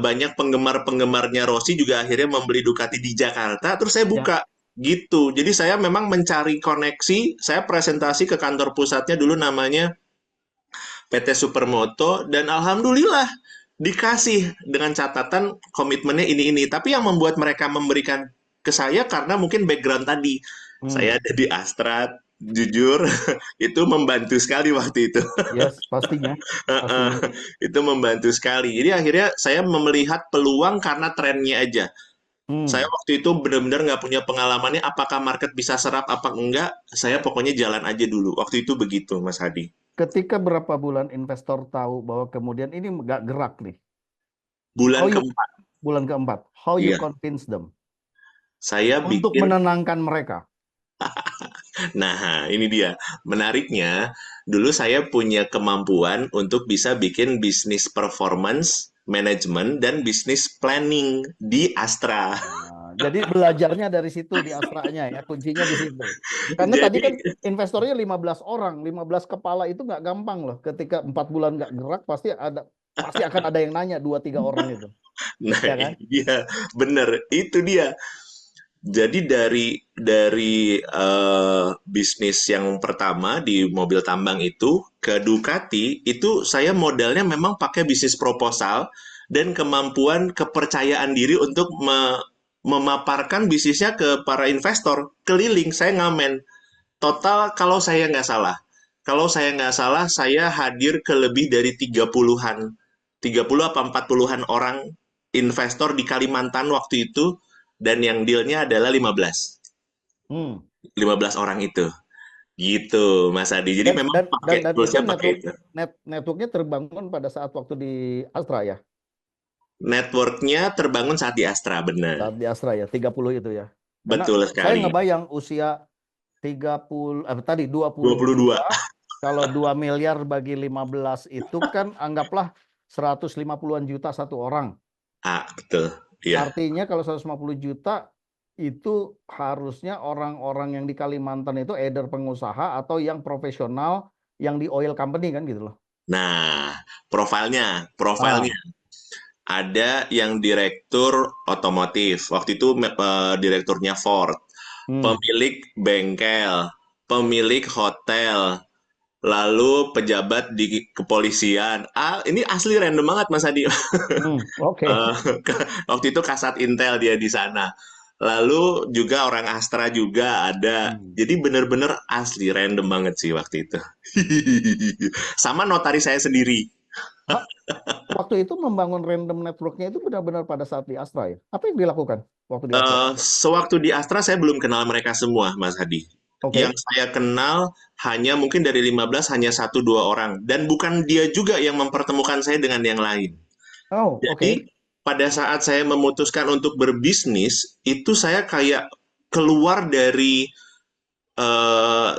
S2: banyak penggemar-penggemarnya Rossi juga akhirnya membeli Ducati di Jakarta, terus saya
S3: ya.
S2: buka gitu. Jadi saya memang mencari koneksi, saya presentasi ke kantor pusatnya dulu namanya PT Supermoto dan alhamdulillah dikasih dengan catatan komitmennya ini. Tapi yang membuat mereka memberikan ke saya karena mungkin background tadi.
S3: Hmm,
S2: Saya ada di Astra, jujur itu membantu sekali waktu itu.
S3: yes, pastinya, pastinya.
S2: Itu membantu sekali. Jadi akhirnya saya melihat peluang karena trennya aja. Saya
S3: Hmm.
S2: waktu itu benar-benar nggak punya pengalamannya apakah market bisa serap apa enggak. Saya pokoknya jalan aja dulu. Waktu itu begitu, Mas Hadi.
S3: Ketika berapa bulan investor tahu bahwa kemudian ini nggak gerak nih, how
S2: Bulan
S3: you
S2: keempat,
S3: bulan keempat, how you
S2: iya,
S3: convince them
S2: saya
S3: untuk
S2: bikin.
S3: menenangkan mereka?
S2: Nah, ini dia. Menariknya, dulu saya punya kemampuan untuk bisa bikin bisnis performance management dan bisnis planning di Astra.
S3: Nah, jadi belajarnya dari situ di Astranya ya, kuncinya di situ. Karena tadi
S2: Jadi,
S3: kan investornya 15 orang, 15 kepala itu nggak gampang loh. Ketika 4 bulan nggak gerak, pasti akan ada yang nanya 2-3 orang itu,
S2: nah
S3: ya kan?
S2: iya, bener. Itu dia. Jadi dari bisnis yang pertama di mobil tambang itu ke Ducati itu saya modalnya memang pakai bisnis proposal dan kemampuan kepercayaan diri untuk memaparkan bisnisnya ke para investor keliling. Saya ngamen total kalau saya nggak salah saya hadir ke lebih dari 30-an 30 apa 40-an orang investor di Kalimantan waktu itu dan yang dealnya adalah
S3: Hmm.
S2: 15 orang itu gitu Mas Adi jadi memang
S3: Dan itu
S2: toolsnya pakai itu
S3: networknya terbangun pada saat waktu di Astra ya,
S2: networknya terbangun saat di Astra benar
S3: saat di Astra ya, 30 itu ya. Karena
S2: betul
S3: saya
S2: sekali
S3: ngebayang usia 30, tadi
S2: 22
S3: 22, kalau 2 miliar bagi 15 itu kan anggaplah 150-an juta satu orang.
S2: betul iya.
S3: Artinya kalau 150 juta itu harusnya orang-orang yang di Kalimantan itu either pengusaha atau yang profesional yang di oil company kan gitu loh.
S2: Nah profilnya
S3: Ah,
S2: ada yang direktur otomotif. Waktu itu direkturnya Ford,
S3: hmm,
S2: pemilik bengkel, pemilik hotel, lalu pejabat di kepolisian. Ini asli random banget Mas Adi.
S3: oke.
S2: Eh, waktu itu Kasat Intel dia di sana. Lalu juga orang Astra juga ada.
S3: Hmm.
S2: Jadi bener-bener asli random banget sih waktu itu. Sama notaris saya sendiri.
S3: Ha- Waktu itu membangun random networknya itu benar-benar pada saat di Astra ya. Apa yang dilakukan waktu di Astra?
S2: Sewaktu di Astra saya belum kenal mereka semua, Mas Hadi. Yang
S3: Oke.
S2: saya kenal hanya mungkin dari 15 hanya satu dua orang dan bukan dia juga yang mempertemukan saya dengan yang lain.
S3: Oh, oke.
S2: Jadi pada saat saya memutuskan untuk berbisnis, itu saya kayak keluar dari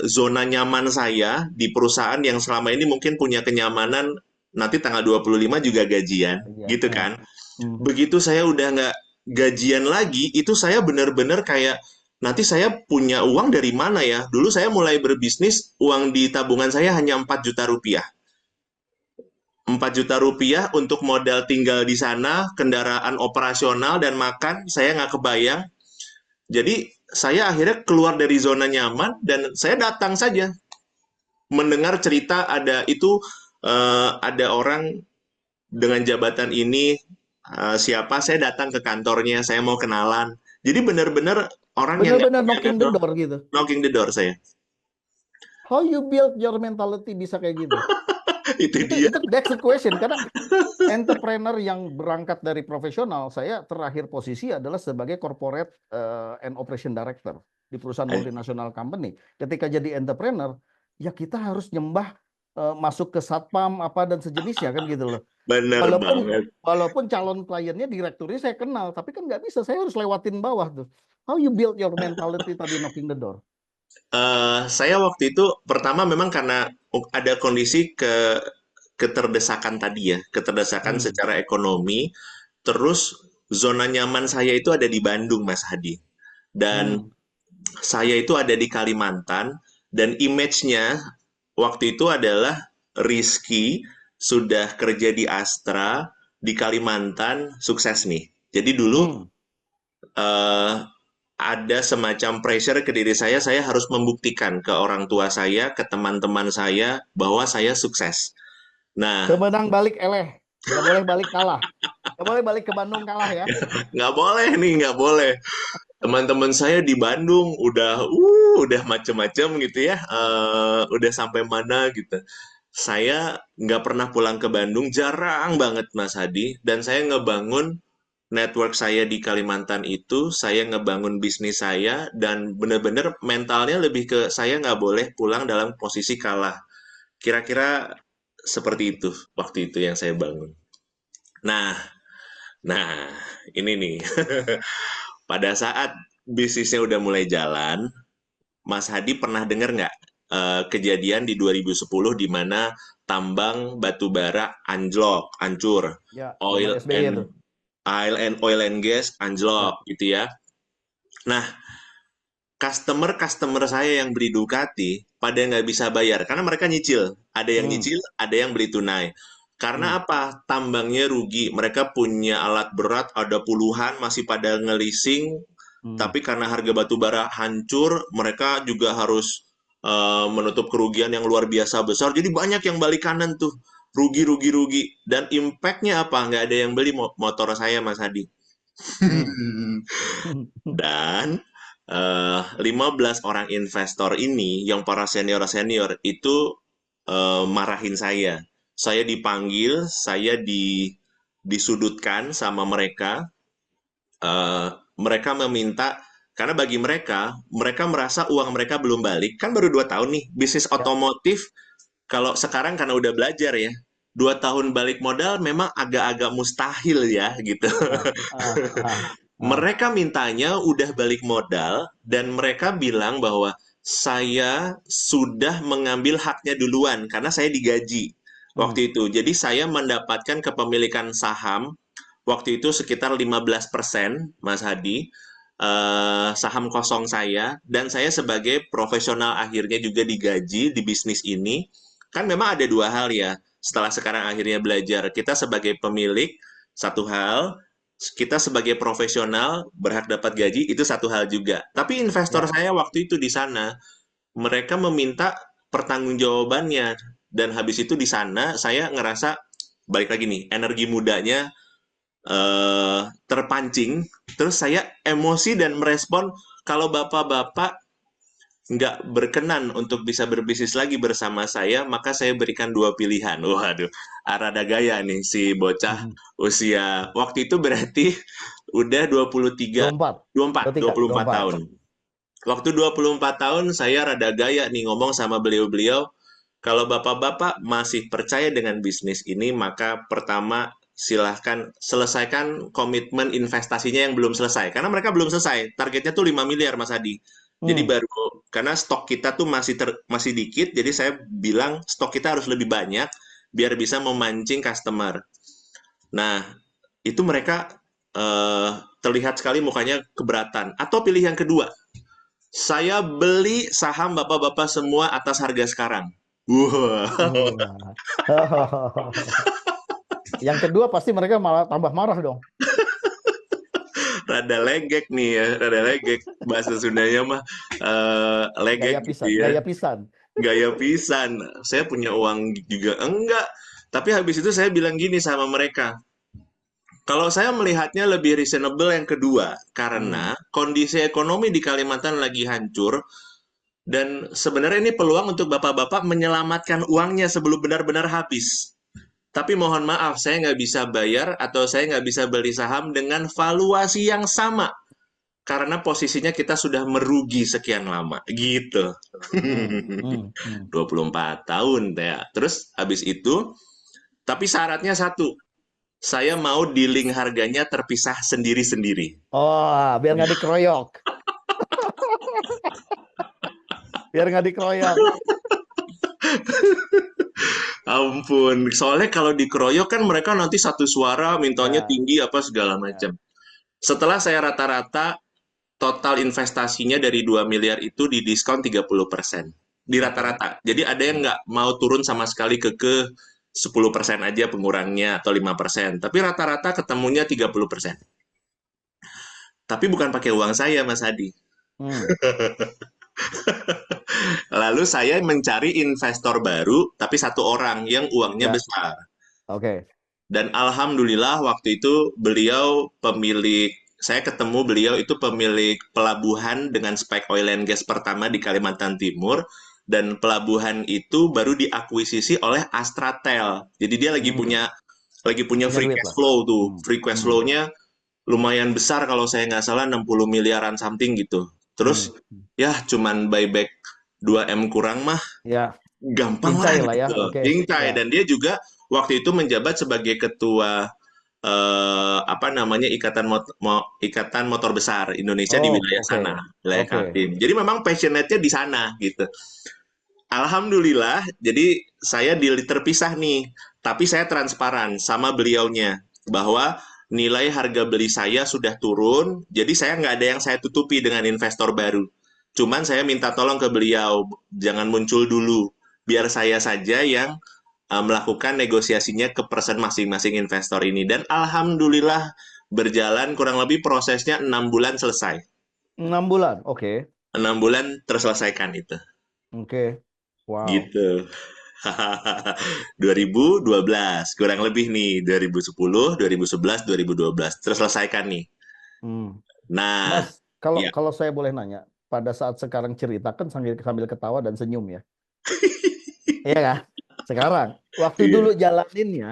S2: zona nyaman saya di perusahaan yang selama ini mungkin punya kenyamanan nanti tanggal 25 juga gajian,
S3: Iya,
S2: gitu
S3: ya.
S2: kan.
S3: Hmm.
S2: Begitu saya udah nggak gajian lagi, itu saya benar-benar kayak nanti saya punya uang dari mana ya? Dulu saya mulai berbisnis, uang di tabungan saya hanya 4 juta rupiah. 4 juta rupiah untuk modal tinggal di sana, kendaraan operasional dan makan, saya nggak kebayang. Jadi saya akhirnya keluar dari zona nyaman dan saya datang saja mendengar cerita ada orang dengan jabatan ini siapa saya datang ke kantornya saya mau kenalan jadi benar-benar orang yang nggak
S3: Benar-benar
S2: punya
S3: knocking the
S2: network
S3: door gitu.
S2: knocking the door saya
S3: How you build your mentality bisa kayak gitu?
S2: Itu dia.
S3: That's the question. Karena entrepreneur yang berangkat dari profesional, saya terakhir posisi adalah sebagai corporate and operation director di perusahaan multinational company. Ketika jadi entrepreneur, ya kita harus nyembah masuk ke satpam apa dan sejenisnya kan gitu loh.
S2: Bener banget.
S3: Walaupun calon kliennya direkturnya saya kenal, tapi kan nggak bisa. Saya harus lewatin bawah tuh. How you build your mentality tadi knocking the door?
S2: Saya waktu itu pertama memang karena ada kondisi keterdesakan tadi ya, keterdesakan secara ekonomi, terus zona nyaman saya itu ada di Bandung, Mas Hadi. Dan saya itu ada di Kalimantan, dan image-nya waktu itu adalah Rizky sudah kerja di Astra, di Kalimantan, sukses nih. Jadi dulu eh, ada semacam pressure ke diri saya harus membuktikan ke orang tua saya, ke teman-teman saya, bahwa saya sukses. Nah,
S3: Kemenang balik eleh, nggak boleh balik kalah. Nggak boleh balik ke Bandung kalah ya.
S2: nggak boleh nih, nggak boleh. Teman-teman saya di Bandung udah macem-macem gitu ya, udah sampai mana gitu. Saya nggak pernah pulang ke Bandung, jarang banget Mas Hadi, dan saya ngebangun network saya di Kalimantan itu, saya ngebangun bisnis saya, dan bener-bener mentalnya lebih ke saya nggak boleh pulang dalam posisi kalah. Kira-kira seperti itu waktu itu yang saya bangun. Nah, nah ini nih. Pada saat bisnisnya udah mulai jalan, Mas Hadi pernah dengar nggak kejadian di 2010 di mana tambang batu bara anjlok, hancur,
S3: Ya,
S2: oil
S3: zaman SBY itu.
S2: and oil and gas
S3: Ya.
S2: anjlok gitu ya. Nah, customer saya yang beli Ducati pada nggak bisa bayar karena mereka nyicil. Ada yang nyicil, ada yang beli tunai. Karena apa? Tambangnya rugi. Mereka punya alat berat, ada puluhan, masih pada ngelising. Tapi karena harga batu bara hancur, mereka juga harus menutup kerugian yang luar biasa besar. Jadi banyak yang balik kanan tuh. Rugi, rugi, rugi. Dan impact-nya apa? Nggak ada yang beli motor saya, Mas Hadi. Dan 15 orang investor ini yang para senior-senior itu marahin saya. Saya dipanggil, saya disudutkan sama mereka. Mereka meminta, karena bagi mereka, mereka merasa uang mereka belum balik. Kan baru 2 tahun nih, bisnis
S3: Ya.
S2: otomotif, kalau sekarang karena udah belajar ya, 2 tahun balik modal memang agak-agak mustahil ya gitu. Mereka mintanya udah balik modal dan mereka bilang bahwa saya sudah mengambil haknya duluan karena saya digaji waktu itu. Jadi saya mendapatkan kepemilikan saham waktu itu sekitar 15%, Mas Hadi, saham kosong saya, dan saya sebagai profesional akhirnya juga digaji di bisnis ini. Kan memang ada dua hal ya, setelah sekarang akhirnya belajar. Kita sebagai pemilik, satu hal, kita sebagai profesional berhak dapat gaji, itu satu hal juga. Tapi investor saya waktu itu di sana, mereka meminta pertanggungjawabannya, dan habis itu di sana saya ngerasa, balik lagi nih, energi mudanya terpancing, terus saya emosi dan merespon, kalau bapak-bapak nggak berkenan untuk bisa berbisnis lagi bersama saya, maka saya berikan dua pilihan. Waduh, rada gaya nih si bocah usia, waktu itu berarti udah 23, 24 tahun. Waktu 24 tahun, saya rada gaya nih ngomong sama beliau-beliau, kalau bapak-bapak masih percaya dengan bisnis ini, maka pertama silahkan selesaikan komitmen investasinya yang belum selesai. Karena mereka belum selesai. Targetnya tuh 5 miliar, Mas Adi. Jadi baru, karena stok kita tuh masih dikit, jadi saya bilang stok kita harus lebih banyak biar bisa memancing customer. Nah, itu mereka terlihat sekali mukanya keberatan. Atau pilih yang kedua, saya beli saham bapak-bapak semua atas harga sekarang. Wah.
S3: Yang kedua pasti mereka malah tambah marah dong.
S2: Rada legek nih ya, rada legek. Bahasa Sundanya mah legek gitu ya.
S3: Gaya pisan.
S2: Gaya pisan. Saya punya uang juga enggak. Tapi habis itu saya bilang gini sama mereka. Kalau saya melihatnya lebih reasonable yang kedua, karena kondisi ekonomi di Kalimantan lagi hancur, Dan sebenarnya ini peluang untuk bapak-bapak menyelamatkan uangnya sebelum benar-benar habis. Tapi mohon maaf, saya nggak bisa bayar atau saya nggak bisa beli saham dengan valuasi yang sama. Karena posisinya kita sudah merugi sekian lama. Gitu.
S3: Hmm, hmm.
S2: 24 tahun ya. Terus habis itu, tapi syaratnya satu. Saya mau dealing harganya terpisah sendiri-sendiri.
S3: Oh, biar nggak dikeroyok. Biar nggak dikeroyok.
S2: Ampun, soalnya kalau dikeroyok kan mereka nanti satu suara mintanya
S3: Ya,
S2: tinggi apa segala
S3: ya.
S2: macam. Setelah saya rata-rata total investasinya dari 2 miliar itu di diskon 30%. Di
S3: Oke.
S2: rata-rata. Jadi ada yang
S3: Hmm.
S2: nggak mau turun sama sekali ke 10% aja pengurangnya atau 5%. Tapi rata-rata ketemunya 30%. Tapi bukan pakai uang saya, Mas Hadi.
S3: Hmm.
S2: Lalu saya mencari investor baru, tapi satu orang yang uangnya
S3: Ya,
S2: besar.
S3: oke.
S2: Dan alhamdulillah waktu itu beliau pemilik, saya ketemu beliau itu pemilik pelabuhan dengan spek oil and gas pertama di Kalimantan Timur, dan pelabuhan itu baru diakuisisi oleh Astratel. Jadi dia
S3: Hmm.
S2: lagi punya
S3: Punya
S2: free
S3: duit
S2: cash
S3: lah.
S2: flow tuh.
S3: Hmm.
S2: Free cash
S3: Hmm.
S2: flow-nya lumayan besar kalau saya nggak salah 60 miliaran something gitu.
S3: Hmm.
S2: Terus ya cuman buyback 2M kurang mah
S3: Ya,
S2: gampang lah
S3: cincai lah ya.
S2: gitu.
S3: Oke.
S2: Intai,
S3: Ya.
S2: dan dia juga waktu itu menjabat sebagai ketua apa namanya ikatan motor besar Indonesia di
S3: Oh,
S2: wilayah sana,
S3: oke.
S2: wilayah
S3: Oke.
S2: Kaltim. Jadi memang passionate-nya di sana gitu. Alhamdulillah, jadi saya terpisah nih, tapi saya transparan sama beliaunya bahwa nilai harga beli saya sudah turun, jadi saya nggak ada yang saya tutupi dengan investor baru. Cuman saya minta tolong ke beliau, jangan muncul dulu, biar saya saja yang melakukan negosiasinya ke person masing-masing investor ini. Dan alhamdulillah berjalan kurang lebih prosesnya 6 bulan selesai.
S3: 6 bulan. Oke.
S2: 6 bulan terselesaikan itu.
S3: Oke. Wow.
S2: Gitu. 2012, kurang lebih nih 2010, 2011, 2012 terselesaikan nih.
S3: Hmm.
S2: Nah,
S3: Mas, kalau
S2: ya.
S3: kalau saya boleh nanya, pada saat sekarang cerita kan sambil sambil ketawa dan senyum ya. Iya kah? Sekarang, waktu dulu
S2: Iya.
S3: jalaninnya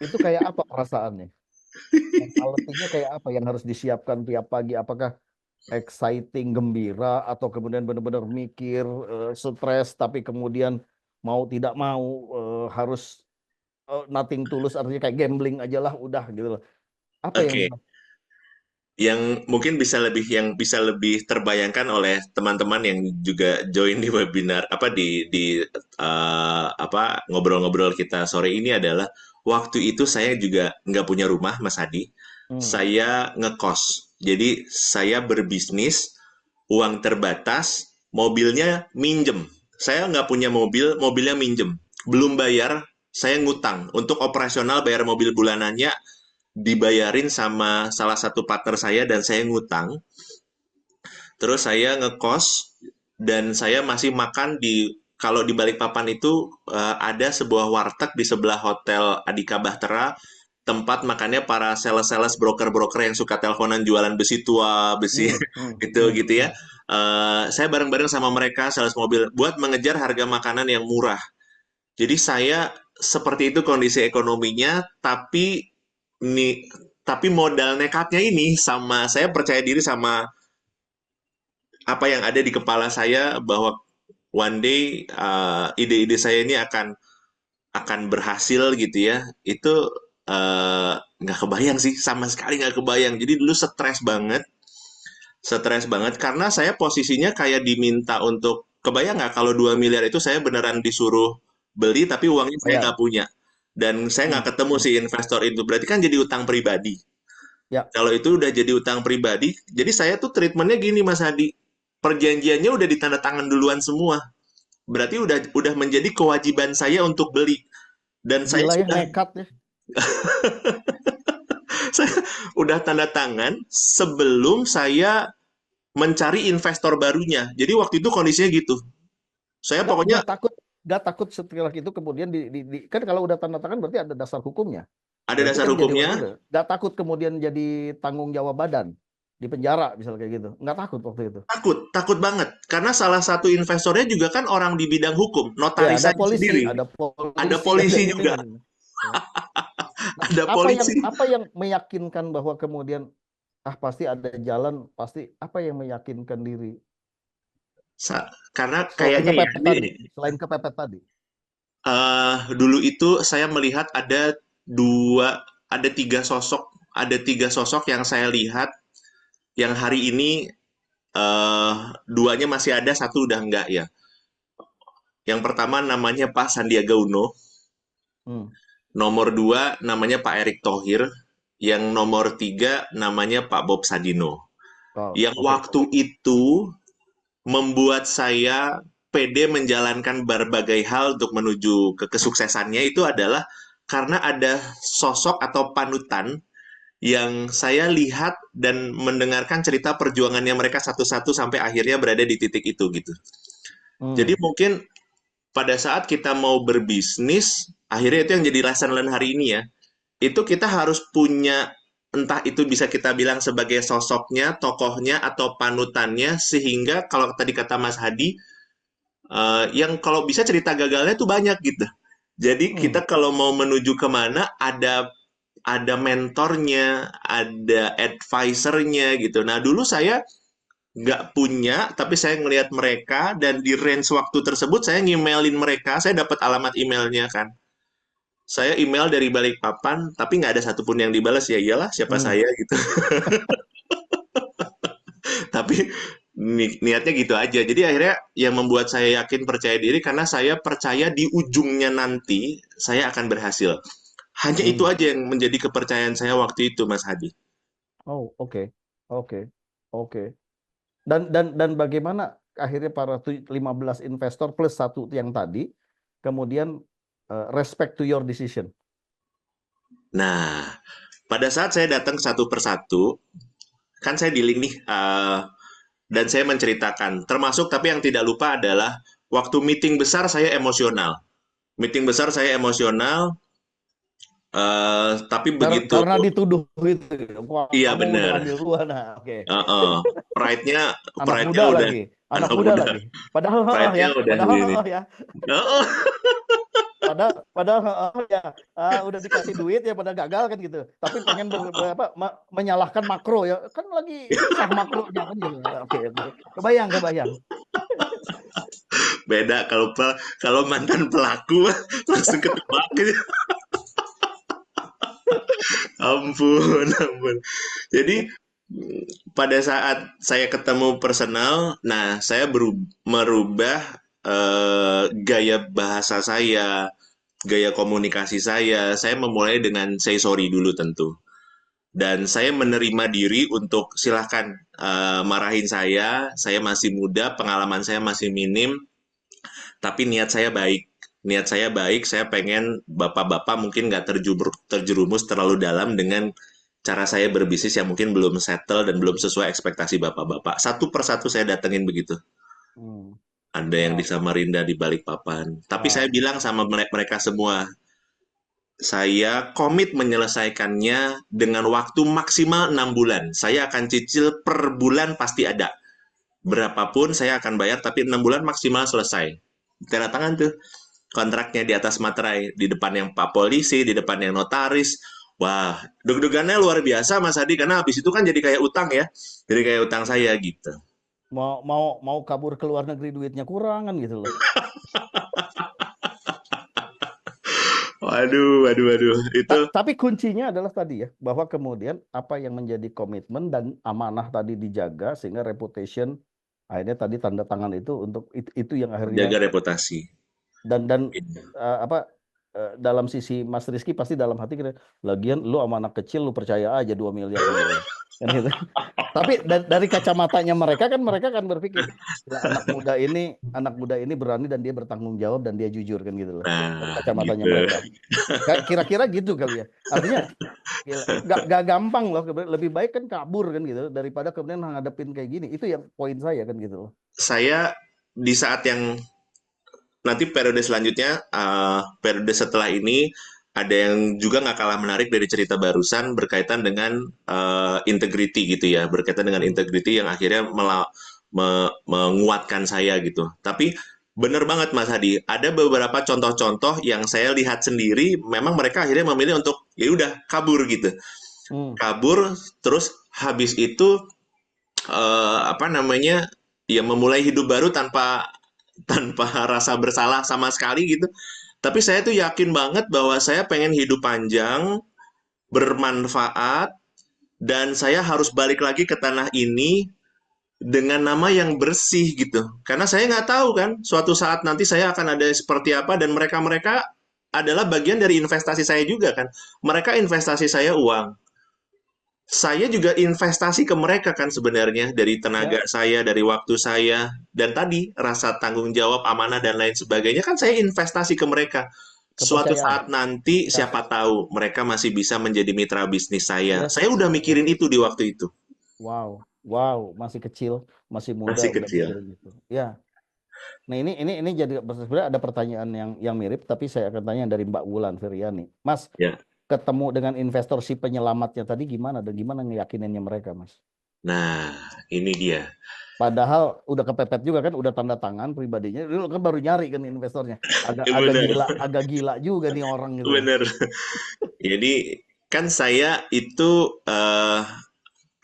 S3: itu kayak apa perasaannya? Mentalitinya kayak apa yang harus disiapkan tiap pagi? Apakah exciting, gembira, atau kemudian benar-benar mikir, stres, tapi kemudian mau tidak mau harus nothing tulus, artinya kayak gambling aja lah, udah gitu loh. Apa yang
S2: Oke. Yang bisa lebih terbayangkan oleh teman-teman yang juga join di webinar apa di apa ngobrol-ngobrol kita sore ini adalah waktu itu saya juga nggak punya rumah, Mas Hadi.
S3: Hmm,
S2: Saya ngekos. Jadi saya berbisnis, uang terbatas, mobilnya minjem. Saya nggak punya mobil, mobilnya minjem. Belum bayar, saya ngutang. Untuk operasional bayar mobil bulanannya dibayarin sama salah satu partner saya dan saya ngutang. Terus saya ngekos dan saya masih makan kalau di Balikpapan itu ada sebuah warteg di sebelah Hotel Adika Bahtera, tempat makannya para sales-sales broker-broker yang suka teleponan jualan besi tua, besi
S3: hmm, hmm,
S2: gitu
S3: hmm,
S2: gitu ya.
S3: hmm.
S2: Saya bareng-bareng sama mereka sales mobil buat mengejar harga makanan yang murah. Jadi saya seperti itu kondisi ekonominya, nih tapi modal nekatnya ini sama saya percaya diri sama apa yang ada di kepala saya bahwa one day ide-ide saya ini akan berhasil gitu ya. Itu nggak kebayang sih, sama sekali nggak kebayang. Jadi dulu stres banget karena saya posisinya kayak diminta untuk kebayang nggak kalau 2 miliar itu saya beneran disuruh beli tapi uangnya saya nggak
S3: Bayar.
S2: punya dan saya
S3: Hmm,
S2: nggak ketemu
S3: hmm.
S2: si investor itu berarti kan jadi utang pribadi.
S3: Ya,
S2: Kalau itu udah jadi utang pribadi, jadi saya tuh treatmentnya gini Mas Hadi, perjanjiannya udah ditanda tangan duluan semua, berarti udah menjadi kewajiban saya untuk beli dan saya
S3: gila ya
S2: sudah
S3: nekat ya.
S2: saya udah tanda tangan sebelum saya mencari investor barunya. Jadi waktu itu kondisinya gitu. Saya pokoknya
S3: Nggak takut setelah itu kemudian kan kalau udah tanda tangan berarti ada dasar hukumnya.
S2: ada
S3: Berarti
S2: dasar
S3: kan jadi
S2: hukumnya.
S3: nggak takut kemudian jadi tanggung jawab badan. di penjara misalnya kayak gitu. Nggak takut waktu itu?
S2: Takut, takut banget. Karena salah satu investornya juga kan orang di bidang hukum,
S3: Ya,
S2: notaris saya sendiri.
S3: ada
S2: Ada
S3: polisi, ada
S2: polisi
S3: ini
S2: juga,
S3: kan. Ya. Nah,
S2: ada polisi.
S3: apa yang meyakinkan bahwa kemudian pasti ada jalan, pasti apa yang meyakinkan diri
S2: Karena
S3: selain
S2: kayaknya ya,
S3: kepepet tadi, selain kepepet tadi.
S2: dulu itu saya melihat ada tiga sosok yang saya lihat yang hari ini duanya masih ada, satu udah enggak ya. Yang pertama namanya Pak Sandiaga Uno,
S3: Hmm.
S2: nomor dua namanya Pak Erick Thohir, yang nomor tiga namanya Pak Bob Sadino.
S3: Oh,
S2: Yang
S3: oke.
S2: waktu itu membuat saya pede menjalankan berbagai hal untuk menuju ke kesuksesannya itu adalah karena ada sosok atau panutan yang saya lihat dan mendengarkan cerita perjuangannya mereka satu-satu sampai akhirnya berada di titik itu gitu. Jadi
S3: Hmm.
S2: mungkin pada saat kita mau berbisnis, akhirnya itu yang jadi lesson learn hari ini ya. Itu kita harus punya, entah itu bisa kita bilang sebagai sosoknya, tokohnya, atau panutannya, sehingga kalau tadi kata Mas Hadi, yang kalau bisa cerita gagalnya tuh banyak gitu. Jadi
S3: Hmm.
S2: kita kalau mau menuju kemana, ada mentornya, ada advisernya gitu. Nah dulu saya nggak punya, tapi saya ngelihat mereka dan di range waktu tersebut saya ngemailin mereka, saya dapat alamat emailnya kan. Saya email dari Balikpapan, tapi nggak ada satupun yang dibalas, ya iyalah siapa
S3: Hmm.
S2: saya gitu. Tapi niatnya gitu aja. Jadi akhirnya yang membuat saya yakin percaya diri karena saya percaya di ujungnya nanti saya akan berhasil. Hanya itu
S3: Hmm.
S2: aja yang menjadi kepercayaan saya waktu itu, Mas Hadi.
S3: Oh, oke. Oke. Oke. Dan bagaimana akhirnya para 15 investor plus satu yang tadi kemudian respect to your decision.
S2: Nah, pada saat saya datang satu persatu, kan saya dealing nih, dan saya menceritakan, termasuk tapi yang tidak lupa adalah waktu meeting besar saya emosional. Meeting besar saya emosional, tapi begitu,
S3: Karena dituduh gitu. Wah,
S2: iya
S3: kamu udah
S2: benar,
S3: ngambil duluan. Nah, oke.
S2: pride-nya,
S3: Anak
S2: pride-nya
S3: muda
S2: udah,
S3: lagi. Anak
S2: anak
S3: muda
S2: muda,
S3: lagi. Padahal
S2: pride-nya
S3: ya,
S2: udah
S3: padahal
S2: ini.
S3: ya.
S2: Heeh.
S3: Padahal ya udah dikasih duit ya pada gagal kan gitu. Tapi pengen menyalahkan makro ya. Kan lagi susah makronya kan gitu. Oke, oke. Kebayang.
S2: Beda kalau mantan pelaku langsung ketebak gitu. Ampun, ampun. Jadi pada saat saya ketemu personal, nah saya merubah gaya bahasa saya, gaya komunikasi saya. Saya memulai dengan say sorry dulu tentu. Dan saya menerima diri untuk silahkan marahin saya masih muda, pengalaman saya masih minim, tapi niat saya baik. Niat saya baik, saya pengen bapak-bapak mungkin nggak terjerumus terlalu dalam dengan cara saya berbisnis yang mungkin belum settle dan belum sesuai ekspektasi bapak-bapak. Satu persatu saya datengin begitu.
S3: Hmm.
S2: Ada yang di
S3: Wow,
S2: Samarinda, di Balikpapan. Tapi saya
S3: wow.
S2: bilang sama mereka semua, saya komit menyelesaikannya dengan waktu maksimal 6 bulan. Saya akan cicil per bulan pasti ada. Berapapun saya akan bayar, tapi 6 bulan maksimal selesai. Tanda tangan tuh kontraknya di atas materai, di depan yang Pak Polisi, di depan yang notaris. Wah, deg-degannya luar biasa Mas Hadi, karena habis itu kan jadi kayak utang ya. Jadi kayak utang saya gitu.
S3: Mau kabur ke luar negeri duitnya kurang kan gitu loh.
S2: Waduh, waduh, waduh. Itu
S3: Tapi kuncinya adalah tadi ya, bahwa kemudian apa yang menjadi komitmen dan amanah tadi dijaga sehingga reputation akhirnya tadi tanda tangan itu untuk itu yang
S2: menjaga
S3: akhirnya
S2: reputasi.
S3: dan dalam sisi Mas Rizky pasti dalam hati kita lagian lu sama anak kecil lu percaya aja 2 miliar gitu kan gitu. Tapi dari kacamatanya mereka kan berpikir "Gila, anak muda ini berani dan dia bertanggung jawab dan dia jujur kan gitu loh dari
S2: Nah,
S3: kacamatanya
S2: gitu.
S3: mereka. Kira-kira gitu kali ya. Artinya gila, gak gampang loh. Lebih baik kan kabur kan gitu daripada kemudian ngadepin kayak gini. Itu yang poin saya kan gitu loh.
S2: Saya di saat yang nanti periode selanjutnya, periode setelah ini, ada yang juga nggak kalah menarik dari cerita barusan berkaitan dengan integrity gitu ya, berkaitan dengan integrity yang akhirnya menguatkan saya gitu. Tapi bener banget Mas Hadi, ada beberapa contoh-contoh yang saya lihat sendiri, memang mereka akhirnya memilih untuk ya udah kabur gitu,
S3: Hmm.
S2: kabur, terus habis itu apa namanya, ya memulai hidup baru tanpa tanpa rasa bersalah sama sekali gitu. Tapi saya tuh yakin banget bahwa saya pengen hidup panjang, bermanfaat, dan saya harus balik lagi ke tanah ini dengan nama yang bersih gitu. Karena saya nggak tahu kan, suatu saat nanti saya akan ada seperti apa, dan mereka-mereka adalah bagian dari investasi saya juga kan. Mereka investasi saya uang. Saya juga investasi ke mereka kan sebenarnya, dari tenaga
S3: Ya,
S2: saya, dari waktu saya, dan tadi rasa tanggung jawab, amanah, dan lain sebagainya kan saya investasi ke mereka. Suatu
S3: kepercayaan.
S2: saat nanti
S3: Ya,
S2: siapa tahu mereka masih bisa menjadi mitra bisnis saya. Saya
S3: yes,
S2: udah mikirin
S3: yes.
S2: itu di waktu itu.
S3: Wow, wow, masih kecil, masih muda
S2: Masih
S3: udah
S2: kecil.
S3: mikirin gitu. Ya, nah ini jadi sebenarnya ada pertanyaan yang mirip, tapi saya akan tanya dari Mbak Wulan Firyani. Mas,
S2: Ya.
S3: ketemu dengan investor si penyelamatnya tadi gimana dan gimana ngeyakininnya mereka, Mas?
S2: Nah, ini dia.
S3: Padahal udah kepepet juga kan, udah tanda tangan pribadinya, dulu kan baru nyari kan investornya. Agak agak
S2: Bener,
S3: agak gila juga nih orang gitu loh.
S2: bener. Jadi kan saya itu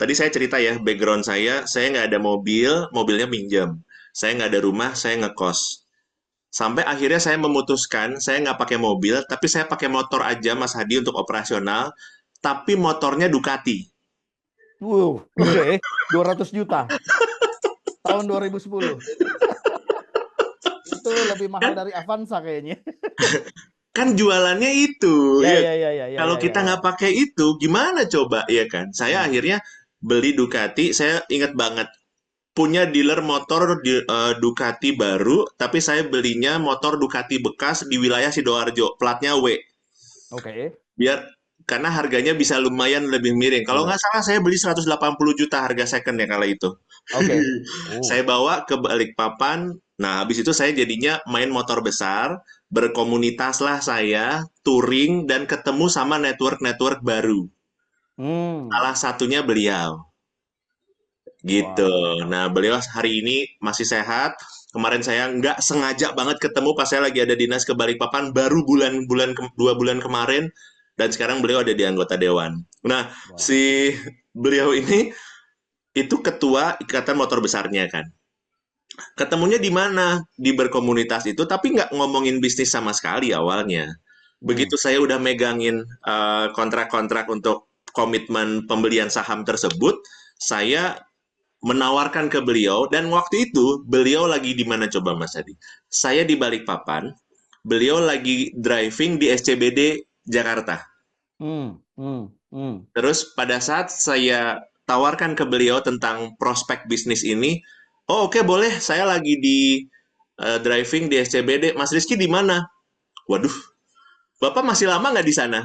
S2: tadi saya cerita ya, background saya nggak ada mobil, mobilnya minjam. Saya nggak ada rumah, saya ngekos. Sampai akhirnya saya memutuskan, saya nggak pakai mobil, tapi saya pakai motor aja, Mas Hadi, untuk operasional. Tapi motornya Ducati.
S3: Wow, oke, 200 juta tahun 2010. Itu lebih mahal
S2: Kan,
S3: dari Avanza kayaknya.
S2: kan jualannya itu,
S3: Ya,
S2: ya.
S3: ya, ya, ya, ya,
S2: Kalau
S3: ya, ya,
S2: kita
S3: ya.
S2: nggak pakai itu, gimana coba, ya kan? Saya
S3: Hmm.
S2: akhirnya beli Ducati, saya ingat banget. Punya dealer motor Ducati baru, tapi saya belinya motor Ducati bekas di wilayah Sidoarjo, platnya W.
S3: Oke.
S2: Biar karena harganya bisa lumayan lebih miring. Kalau
S3: Iya.
S2: nggak salah saya beli 180 juta harga second ya kala itu.
S3: Oke.
S2: Saya
S3: Oh.
S2: bawa ke Balikpapan. Nah, habis itu saya jadinya main motor besar, berkomunitas lah saya, touring, dan ketemu sama network-network baru.
S3: Hmm.
S2: Salah satunya beliau. Gitu.
S3: Wow.
S2: Nah, beliau hari ini masih sehat. Kemarin saya nggak sengaja banget ketemu pas saya lagi ada dinas ke Balikpapan, baru bulan-bulan 2 bulan kemarin, dan sekarang beliau ada di anggota dewan. Nah,
S3: Wow.
S2: si beliau ini itu ketua ikatan motor besarnya kan. Ketemunya di mana? Di berkomunitas itu, tapi nggak ngomongin bisnis sama sekali awalnya.
S3: Hmm.
S2: Begitu saya udah megangin kontrak-kontrak untuk komitmen pembelian saham tersebut, saya menawarkan ke beliau, dan waktu itu beliau lagi di mana coba Mas Adi? Saya di Balikpapan, beliau lagi driving di SCBD Jakarta.
S3: Hmm. Hmm. Hmm.
S2: Terus pada saat saya tawarkan ke beliau tentang prospek bisnis ini, oh oke, boleh, saya lagi di driving di SCBD. Mas Rizky di mana? Waduh, Bapak masih lama nggak di sana?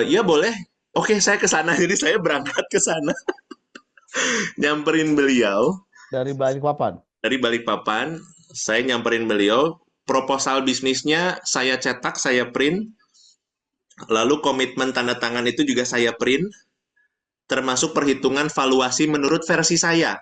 S2: Ya boleh. Oke, saya ke sana. Jadi saya berangkat ke sana, nyamperin beliau.
S3: Dari Balikpapan.
S2: Dari Balikpapan, saya nyamperin beliau, proposal bisnisnya saya cetak, saya print, lalu komitmen tanda tangan itu juga saya print, termasuk perhitungan valuasi menurut versi saya.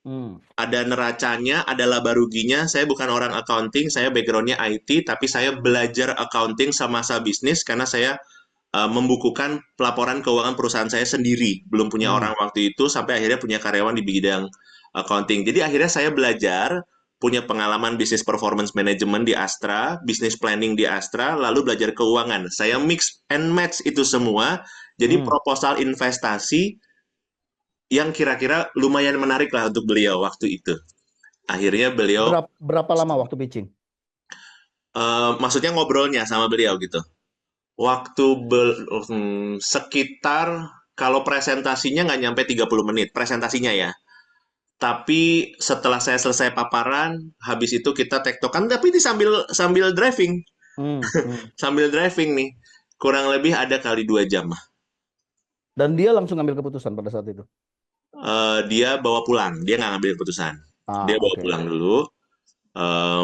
S3: Hmm.
S2: Ada neracanya, ada laba ruginya. Saya bukan orang accounting, saya backgroundnya IT, tapi saya belajar accounting semasa bisnis karena saya membukukan pelaporan keuangan perusahaan saya sendiri. Belum punya
S3: Hmm.
S2: orang waktu itu, sampai akhirnya punya karyawan di bidang accounting. Jadi akhirnya saya belajar, punya pengalaman bisnis performance management di Astra, bisnis planning di Astra, lalu belajar keuangan. Saya mix and match itu semua, jadi
S3: Hmm.
S2: proposal investasi yang kira-kira lumayan menarik lah untuk beliau waktu itu. Akhirnya beliau,
S3: Berapa lama waktu pitching?
S2: maksudnya ngobrolnya sama beliau gitu. Waktu sekitar, kalau presentasinya nggak nyampe 30 menit, presentasinya ya. Tapi setelah saya selesai paparan, habis itu kita tektokan, tapi ini sambil sambil driving,
S3: Hmm. Hmm.
S2: sambil driving nih. Kurang lebih ada kali 2 jam.
S3: Dan dia langsung ambil keputusan pada saat itu.
S2: Dia bawa pulang, dia nggak ngambil keputusan. Dia
S3: Ah,
S2: bawa
S3: oke.
S2: pulang dulu.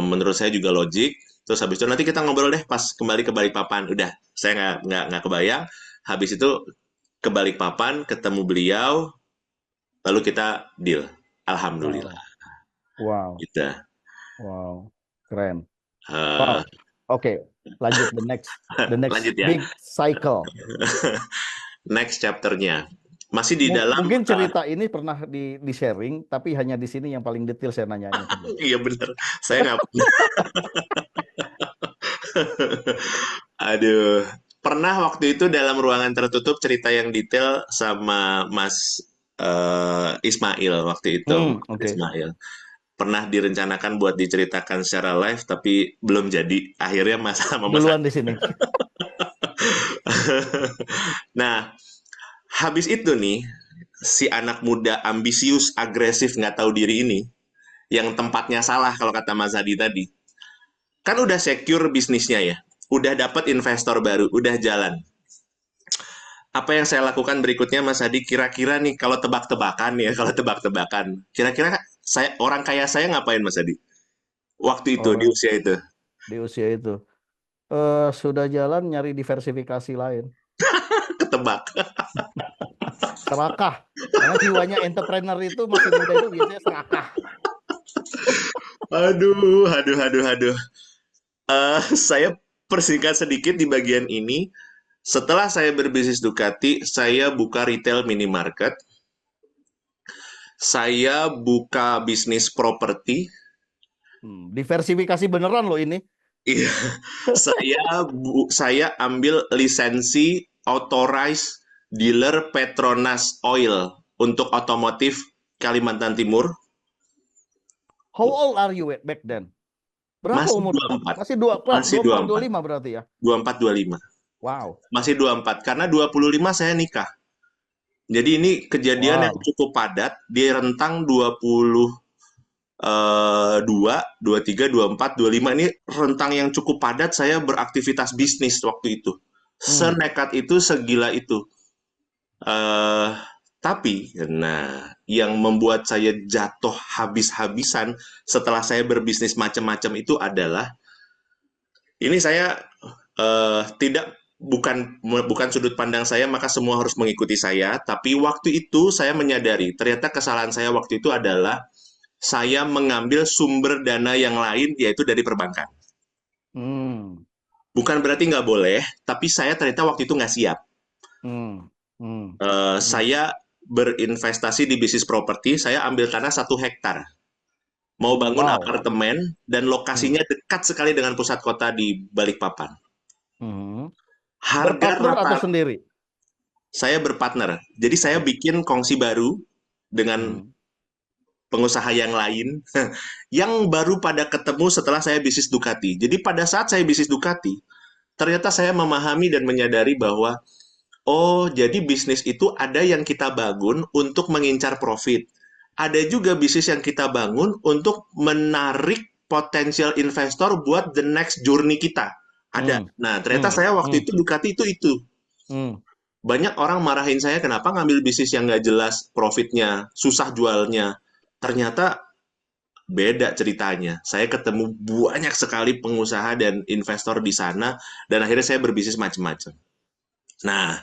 S2: menurut saya juga logik. Terus habis itu nanti kita ngobrol deh pas kembali ke Balikpapan. Udah, saya nggak kebayang. Habis itu ke Balikpapan, ketemu beliau, lalu kita deal. Alhamdulillah.
S3: Wow, wow,
S2: Gitu.
S3: wow, keren.
S2: Eh,
S3: Wow, oke, lanjut the next
S2: lanjut ya.
S3: big cycle.
S2: Next chapternya. Masih di dalam,
S3: Mungkin cerita ini pernah di sharing, tapi hanya di sini yang paling detail saya nanyanya ke dia.
S2: iya bener, saya nggak Aduh, pernah waktu itu dalam ruangan tertutup cerita yang detail sama Mas Ismail waktu itu, Mas
S3: Oke.
S2: Ismail. Pernah direncanakan buat diceritakan secara live, tapi belum jadi. Akhirnya Mas sama Mas.
S3: Duluan di sini.
S2: Nah, habis itu nih, si anak muda ambisius, agresif, nggak tahu diri ini, yang tempatnya salah kalau kata Mas Hadi tadi, kan udah secure bisnisnya ya, udah dapat investor baru, udah jalan. Apa yang saya lakukan berikutnya Mas Hadi, kira-kira nih kalau tebak-tebakan ya, kalau tebak-tebakan, kira-kira saya orang kaya saya ngapain Mas Hadi? Waktu itu di
S3: Orang
S2: usia itu.
S3: di usia itu sudah jalan nyari diversifikasi lain.
S2: Ketebak.
S3: Serakah. Karena jiwanya entrepreneur itu masih muda itu biasanya serakah.
S2: Aduh, aduh, aduh, aduh. Saya persingkat sedikit di bagian ini. Setelah saya berbisnis Ducati, saya buka retail minimarket. Saya buka bisnis properti.
S3: Diversifikasi beneran loh ini.
S2: Iya, saya ambil lisensi authorized dealer Petronas Oil untuk otomotif Kalimantan Timur.
S3: How old are you back then? Berapa
S2: Masih
S3: umur?
S2: 24.
S3: Masih
S2: Masih
S3: 24,
S2: 24.
S3: 25 berarti ya?
S2: 24, 25.
S3: Wow.
S2: Masih 24. Karena 25 saya nikah. Jadi ini kejadian yang
S3: Wow.
S2: cukup padat di rentang 22, 23, 24, 25 ini rentang yang cukup padat saya beraktivitas bisnis waktu itu. Senekat itu, segila itu. Tapi, nah, yang membuat saya jatuh habis-habisan setelah saya berbisnis macam-macam itu adalah ini saya tidak bukan sudut pandang saya maka semua harus mengikuti saya, tapi waktu itu saya menyadari ternyata kesalahan saya waktu itu adalah saya mengambil sumber dana yang lain yaitu dari perbankan. Bukan berarti nggak boleh, tapi saya ternyata waktu itu nggak siap. Saya berinvestasi di bisnis properti, saya ambil tanah 1 hektar. Mau bangun apartemen dan lokasinya dekat sekali dengan pusat kota di Balikpapan. Harga
S3: Berpartner atau
S2: rata
S3: sendiri?
S2: saya berpartner. Jadi saya bikin kongsi baru dengan pengusaha yang lain yang baru pada ketemu setelah saya bisnis Ducati. Jadi pada saat saya bisnis Ducati, ternyata saya memahami dan menyadari bahwa oh, jadi bisnis itu ada yang kita bangun untuk mengincar profit. Ada juga bisnis yang kita bangun untuk menarik potensial investor buat the next journey kita. Ada. Nah, ternyata saya waktu itu Ducati itu. Banyak orang marahin saya kenapa ngambil bisnis yang nggak jelas profitnya, susah jualnya. Ternyata beda ceritanya. Saya ketemu banyak sekali pengusaha dan investor di sana, dan akhirnya saya berbisnis macam-macam. Nah,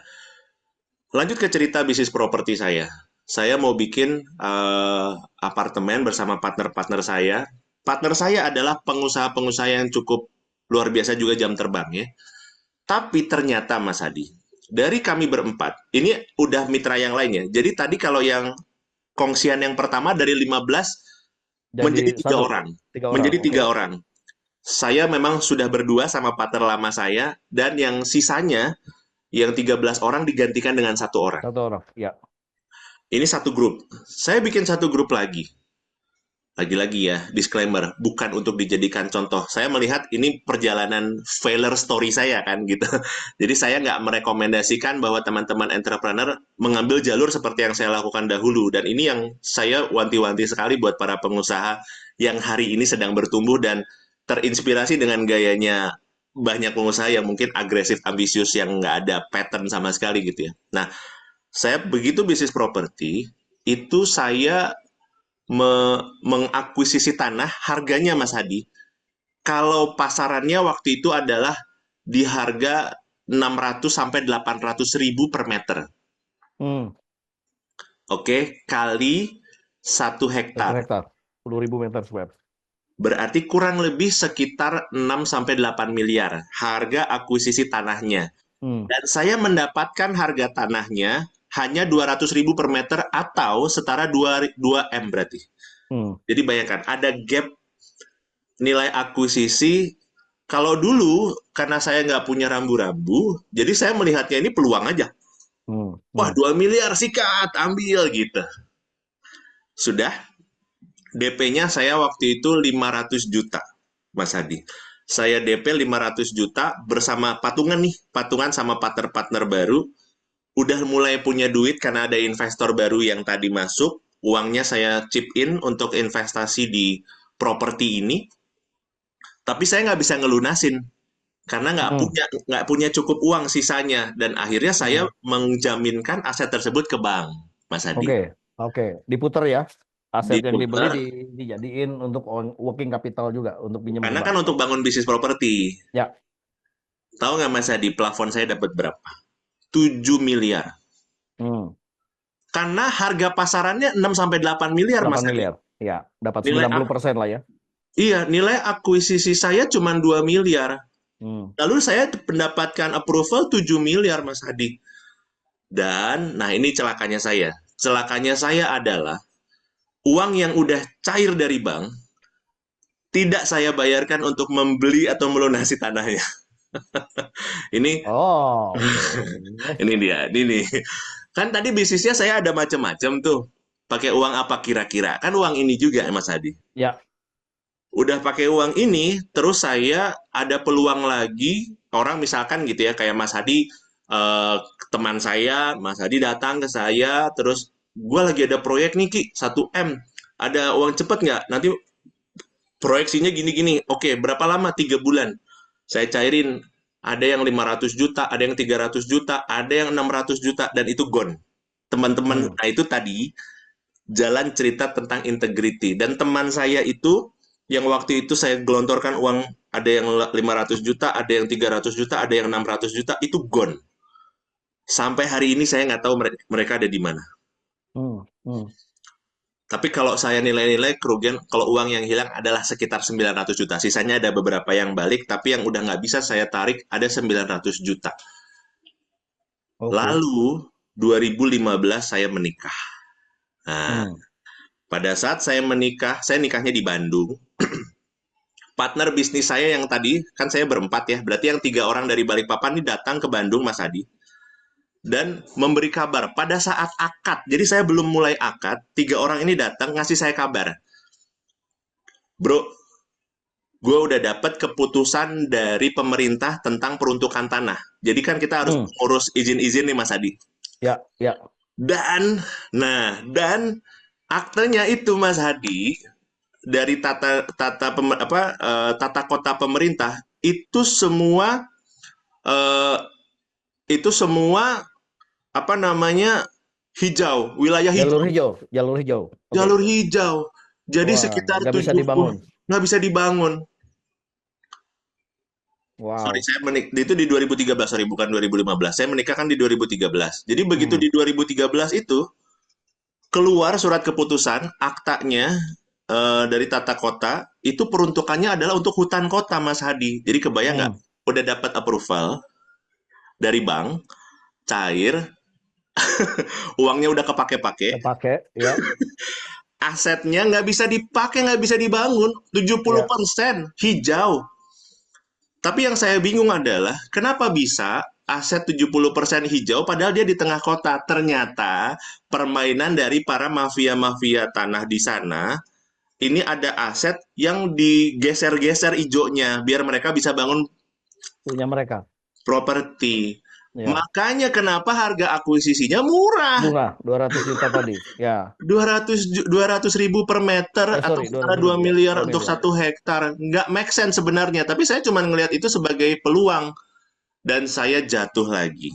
S2: lanjut ke cerita bisnis properti saya. Saya mau bikin apartemen bersama partner-partner saya. Partner saya adalah pengusaha-pengusaha yang cukup luar biasa juga jam terbang ya. Tapi ternyata Mas Hadi, dari kami berempat, ini udah mitra yang lainnya. Jadi tadi kalau yang kongsian yang pertama dari 15 menjadi 3 orang. Menjadi 3 orang. Saya memang sudah berdua sama partner lama saya, dan yang sisanya yang 13 orang digantikan dengan 1 orang.
S3: 1 orang, ya.
S2: Ini satu grup. Saya bikin satu grup lagi. Lagi-lagi ya, disclaimer, bukan untuk dijadikan contoh. Saya melihat ini perjalanan failure story saya kan gitu. Jadi saya nggak merekomendasikan bahwa teman-teman entrepreneur mengambil jalur seperti yang saya lakukan dahulu. Dan ini yang saya wanti-wanti sekali buat para pengusaha yang hari ini sedang bertumbuh dan terinspirasi dengan gayanya banyak pengusaha yang mungkin agresif, ambisius, yang nggak ada pattern sama sekali gitu ya. Nah, saya begitu bisnis properti, itu saya mengakuisisi tanah, harganya Mas Hadi, kalau pasarannya waktu itu adalah di harga 600 sampai 800 ribu per meter.
S3: Hmm.
S2: Oke, kali 1
S3: 1
S2: hektar.
S3: hektar. 10.000 meter square.
S2: Berarti kurang lebih sekitar 6 sampai 8 miliar harga akuisisi tanahnya.
S3: Hmm.
S2: Dan saya mendapatkan harga tanahnya hanya 200 ribu per meter atau setara 2 M berarti.
S3: Hmm.
S2: Jadi bayangkan, ada gap nilai akuisisi. Kalau dulu, karena saya nggak punya rambu-rambu, jadi saya melihatnya ini peluang aja.
S3: Hmm.
S2: Wah,
S3: Hmm.
S2: 2 miliar, sikat, ambil gitu. Sudah, DP-nya saya waktu itu 500 juta, Mas Hadi. Saya DP 500 juta bersama patungan nih, patungan sama partner-partner baru. Udah mulai punya duit karena ada investor baru yang tadi masuk. Uangnya saya chip in untuk investasi di properti ini. Tapi saya nggak bisa ngelunasin karena
S3: Hmm.
S2: nggak punya cukup uang sisanya, dan akhirnya saya
S3: Hmm.
S2: menjaminkan aset tersebut ke bank, Mas Hadi.
S3: Oke, oke. Diputer ya. Aset yang dibeli
S2: Diputar
S3: dijadiin untuk working capital juga untuk pinjam ke
S2: karena
S3: bank.
S2: kan untuk bangun bisnis properti.
S3: Ya.
S2: Tahu nggak Mas Hadi, plafon saya dapat berapa? 7 miliar.
S3: Hmm.
S2: Karena harga pasarannya 6 sampai 8 miliar, Mas
S3: 8
S2: Hadi.
S3: miliar. Ya, dapat
S2: Nilai
S3: 90% lah ya.
S2: iya, nilai akuisisi saya cuma 2 miliar.
S3: Hmm.
S2: Lalu saya mendapatkan approval 7 miliar, Mas Hadi. Dan, nah ini celakanya saya. Celakanya saya adalah uang yang udah cair dari bank, tidak saya bayarkan untuk membeli atau melunasi tanahnya. Ini,
S3: Oh, oke.
S2: ini dia, ini nih. Kan tadi bisnisnya saya ada macam-macam tuh. Pakai uang apa kira-kira? Kan uang ini juga, Mas Hadi.
S3: Ya.
S2: Udah pakai uang ini, terus saya ada peluang lagi, orang misalkan gitu ya, kayak Mas Hadi, teman saya, Mas Hadi datang ke saya, terus gue lagi ada proyek nih Ki, 1 M, ada uang cepet nggak? Nanti proyeksinya gini-gini, oke berapa lama? 3 bulan. Saya cairin, ada yang 500 juta, ada yang 300 juta, ada yang 600 juta, dan itu gone. Teman-teman,
S3: Hmm.
S2: nah itu tadi, jalan cerita tentang integrity. Dan teman saya itu, yang waktu itu saya gelontorkan uang, ada yang 500 juta, ada yang 300 juta, ada yang 600 juta, itu gone. Sampai hari ini saya nggak tahu mereka ada di mana.
S3: Hmm. Hmm.
S2: Tapi kalau saya nilai-nilai kerugian, kalau uang yang hilang adalah sekitar 900 juta. Sisanya ada beberapa yang balik, tapi yang udah nggak bisa saya tarik ada 900 juta.
S3: Oke.
S2: Lalu, 2015 saya menikah. Nah,
S3: Hmm.
S2: pada saat saya menikah, saya nikahnya di Bandung. Partner bisnis saya yang tadi, kan saya berempat ya, berarti yang 3 orang dari Balikpapan ini datang ke Bandung, Mas Adi, dan memberi kabar pada saat akad. Jadi saya belum mulai akad, 3 orang ini datang ngasih saya kabar. Bro, gue udah dapat keputusan dari pemerintah tentang peruntukan tanah. Jadi kan kita harus
S3: Hmm.
S2: ngurus izin-izin nih, Mas Adi.
S3: Ya, ya.
S2: Dan aktenya itu, Mas Hadi, dari tata kota pemerintah eh, itu semua apa namanya, hijau, wilayah
S3: Jalur
S2: hijau,
S3: hijau, jalur hijau. Oke.
S2: jalur hijau. Jadi
S3: Wah,
S2: sekitar
S3: nggak bisa
S2: 70
S3: dibangun.
S2: nggak bisa dibangun. Sorry,
S3: Wow.
S2: saya itu di 2013, sorry, bukan 2015. Saya menikah kan di 2013. Jadi begitu
S3: Hmm.
S2: di 2013 itu keluar surat keputusan, aktanya dari tata kota, itu peruntukannya adalah untuk hutan kota, Mas Hadi. Jadi kebayang nggak?
S3: Hmm.
S2: Udah dapat approval dari bank, cair, uangnya udah kepake-pake,
S3: Kepake, ya,
S2: asetnya nggak bisa dipakai, nggak bisa dibangun,
S3: ya.
S2: 70% hijau. Tapi yang saya bingung adalah, kenapa bisa aset 70% hijau padahal dia di tengah kota? Ternyata permainan dari para mafia-mafia tanah di sana, ini ada aset yang digeser-geser hijaunya, biar mereka bisa bangun
S3: Punya mereka.
S2: properti.
S3: Ya.
S2: Makanya kenapa harga akuisisinya murah.
S3: Bunga 200 juta tadi. Ya.
S2: 200 ribu per meter atau
S3: Sorry,
S2: setara
S3: 200
S2: 2
S3: ribu ya.
S2: miliar
S3: 2
S2: untuk
S3: miliar.
S2: 1 hektar. Nggak make sense sebenarnya, tapi saya cuma ngelihat itu sebagai peluang. Dan saya jatuh lagi.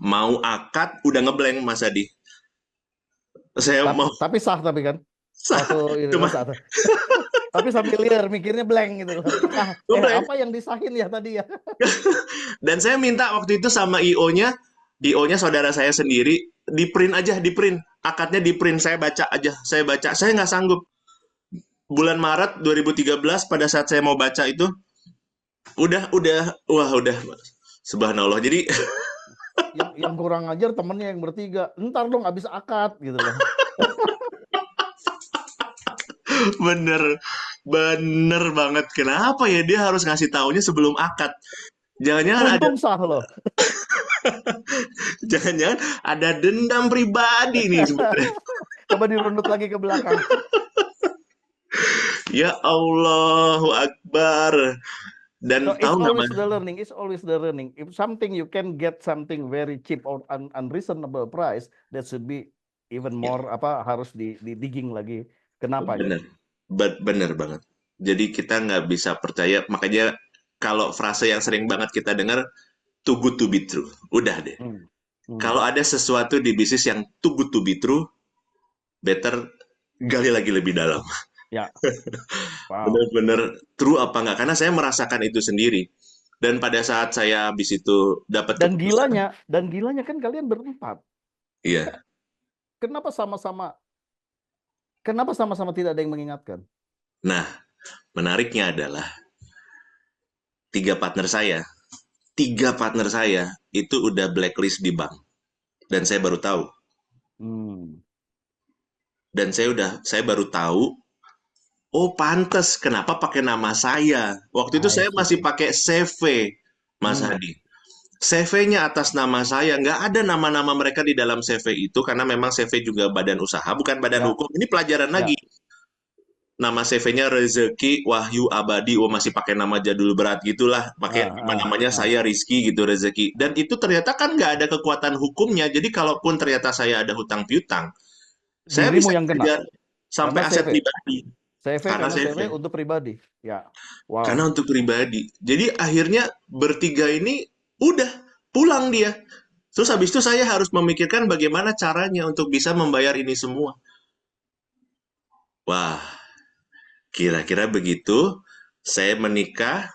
S2: Mau akad, udah ngeblank Mas Adi. Saya
S3: Tapi,
S2: mau,
S3: tapi sah tapi kan. Waktu ini
S2: Cuma
S3: satu. Tapi sambil liar mikirnya blank gitu loh.
S2: blank.
S3: Apa yang disahin ya tadi ya?
S2: Dan saya minta waktu itu sama IO-nya saudara saya sendiri, di print aja, di print. Akadnya di print, saya baca aja, saya baca. Saya nggak sanggup. Bulan Maret 2013 pada saat saya mau baca itu, wah udah, subhanallah. Jadi
S3: Yang kurang ajar temennya yang bertiga. Ntar dong habis akad gitu loh.
S2: bener, bener banget. Kenapa ya dia harus ngasih taunya sebelum akad? Jangan-jangan
S3: Untung sah loh.
S2: jangan-jangan ada dendam pribadi nih sebenarnya.
S3: Coba dirunut lagi ke belakang.
S2: Ya Allahu Akbar.
S3: So
S2: Dan
S3: it's
S2: tahu nggak
S3: always
S2: Mas?
S3: the learning. It's always the learning. If something you can get something very cheap or unreasonable price, that should be even
S2: Ya,
S3: more harus di digging lagi. Kenapa gitu?
S2: bener, bener banget. Jadi kita nggak bisa percaya. Makanya kalau frase yang sering banget kita dengar, too good to be true. Udah deh.
S3: Hmm. Hmm.
S2: Kalau ada sesuatu di bisnis yang too good to be true, better gali lagi lebih dalam.
S3: Ya, wow.
S2: Bener-bener true apa nggak? Karena saya merasakan itu sendiri. Dan pada saat saya habis itu dapat
S3: Dan
S2: keputusan,
S3: gilanya kan kalian berempat.
S2: iya.
S3: Kenapa sama-sama tidak ada yang mengingatkan?
S2: Nah, menariknya adalah tiga partner saya, tiga partner saya itu udah blacklist di bank. Dan saya baru tahu.
S3: Hmm.
S2: Dan saya baru tahu, oh pantes kenapa pakai nama saya. Waktu itu
S3: I
S2: saya masih
S3: see.
S2: pakai CV, Mas
S3: Hmm.
S2: Hadi. CV-nya atas nama saya, nggak ada nama-nama mereka di dalam CV itu, karena memang CV juga badan usaha, bukan badan
S3: Ya,
S2: hukum. Ini pelajaran
S3: ya.
S2: lagi. Nama CV-nya Rezeki Wahyu Abadi, oh masih pakai nama jadul berat gitulah, pakai namanya
S3: Ah.
S2: saya Rizky gitu, Rezeki. Dan itu ternyata kan nggak ada kekuatan hukumnya, jadi kalaupun ternyata saya ada hutang piutang, saya
S3: Dirimu
S2: bisa
S3: yang kena
S2: kejar sampai
S3: karena
S2: aset
S3: CV.
S2: pribadi,
S3: CV
S2: karena
S3: karena CV
S2: CV.
S3: untuk pribadi. Ya.
S2: Karena
S3: Wow.
S2: untuk pribadi. Jadi akhirnya bertiga ini udah pulang dia. Terus habis itu saya harus memikirkan bagaimana caranya untuk bisa membayar ini semua. Wah, kira-kira begitu. Saya menikah.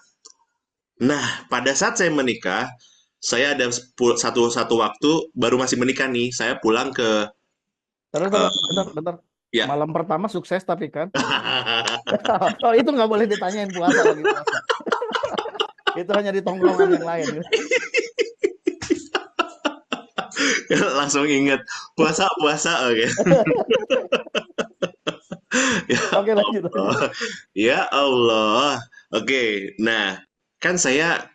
S2: Nah, pada saat saya menikah, saya ada satu waktu baru masih menikah nih. Saya pulang ke
S3: Bentar,
S2: eh,
S3: bentar.
S2: ya.
S3: Malam pertama sukses tapi kan. Oh, itu nggak boleh ditanyain lagi puasa. Itu hanya di tongkrongan yang lain.
S2: Langsung ingat puasa puasa, oke. Ya
S3: Oke, lanjut.
S2: Allah. Ya Allah. Oke, nah kan saya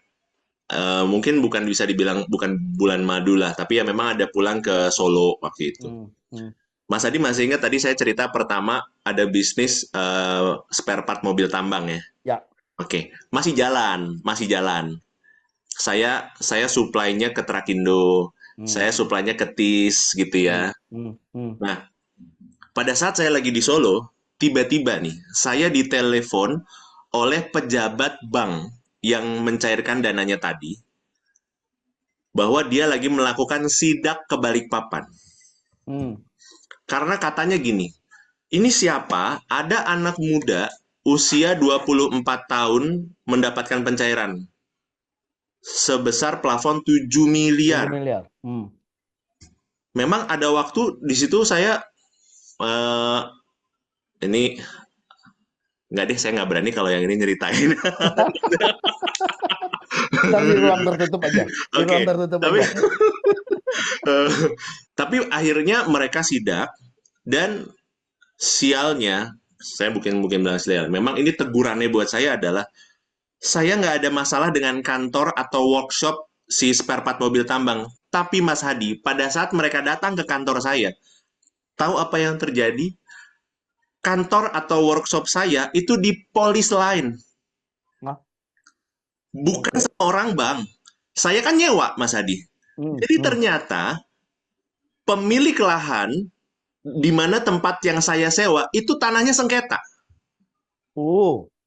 S2: mungkin bukan bisa dibilang bukan bulan madu lah, tapi ya memang ada pulang ke Solo waktu itu.
S3: Hmm, hmm.
S2: Mas Adi masih ingat tadi saya cerita pertama ada bisnis spare part mobil tambang ya.
S3: Ya.
S2: Oke, masih jalan, masih jalan. Saya supply-nya ke Trakindo,
S3: Hmm,
S2: saya supply-nya ke TIS gitu
S3: hmm,
S2: ya.
S3: hmm, hmm,
S2: Nah, pada saat saya lagi di Solo, tiba-tiba nih saya ditelepon oleh pejabat bank yang mencairkan dananya tadi bahwa dia lagi melakukan sidak ke Balikpapan.
S3: hmm.
S2: Karena katanya gini, ini siapa? Ada anak muda usia 24 tahun mendapatkan pencairan sebesar plafon 7
S3: 7
S2: miliar.
S3: miliar. Hmm.
S2: Memang ada waktu di situ saya eh, ini nggak deh, saya nggak berani kalau yang ini nyeritain.
S3: Ntar di ruang tertutup aja. Di ruang
S2: Oke,
S3: tertutup
S2: tapi
S3: aja.
S2: eh, tapi akhirnya mereka sidak dan sialnya, saya mungkin bilang sial. Memang ini tegurannya buat saya adalah saya nggak ada masalah dengan kantor atau workshop si spare part mobil tambang. Tapi Mas Hadi, pada saat mereka datang ke kantor saya, tahu apa yang terjadi? Kantor atau workshop saya itu di polis lain,
S3: Nah,
S2: bukan
S3: oke.
S2: seorang bank. Saya kan nyewa, Mas Hadi.
S3: Hmm,
S2: Jadi
S3: hmm.
S2: ternyata pemilik lahan di mana tempat yang saya sewa itu tanahnya sengketa.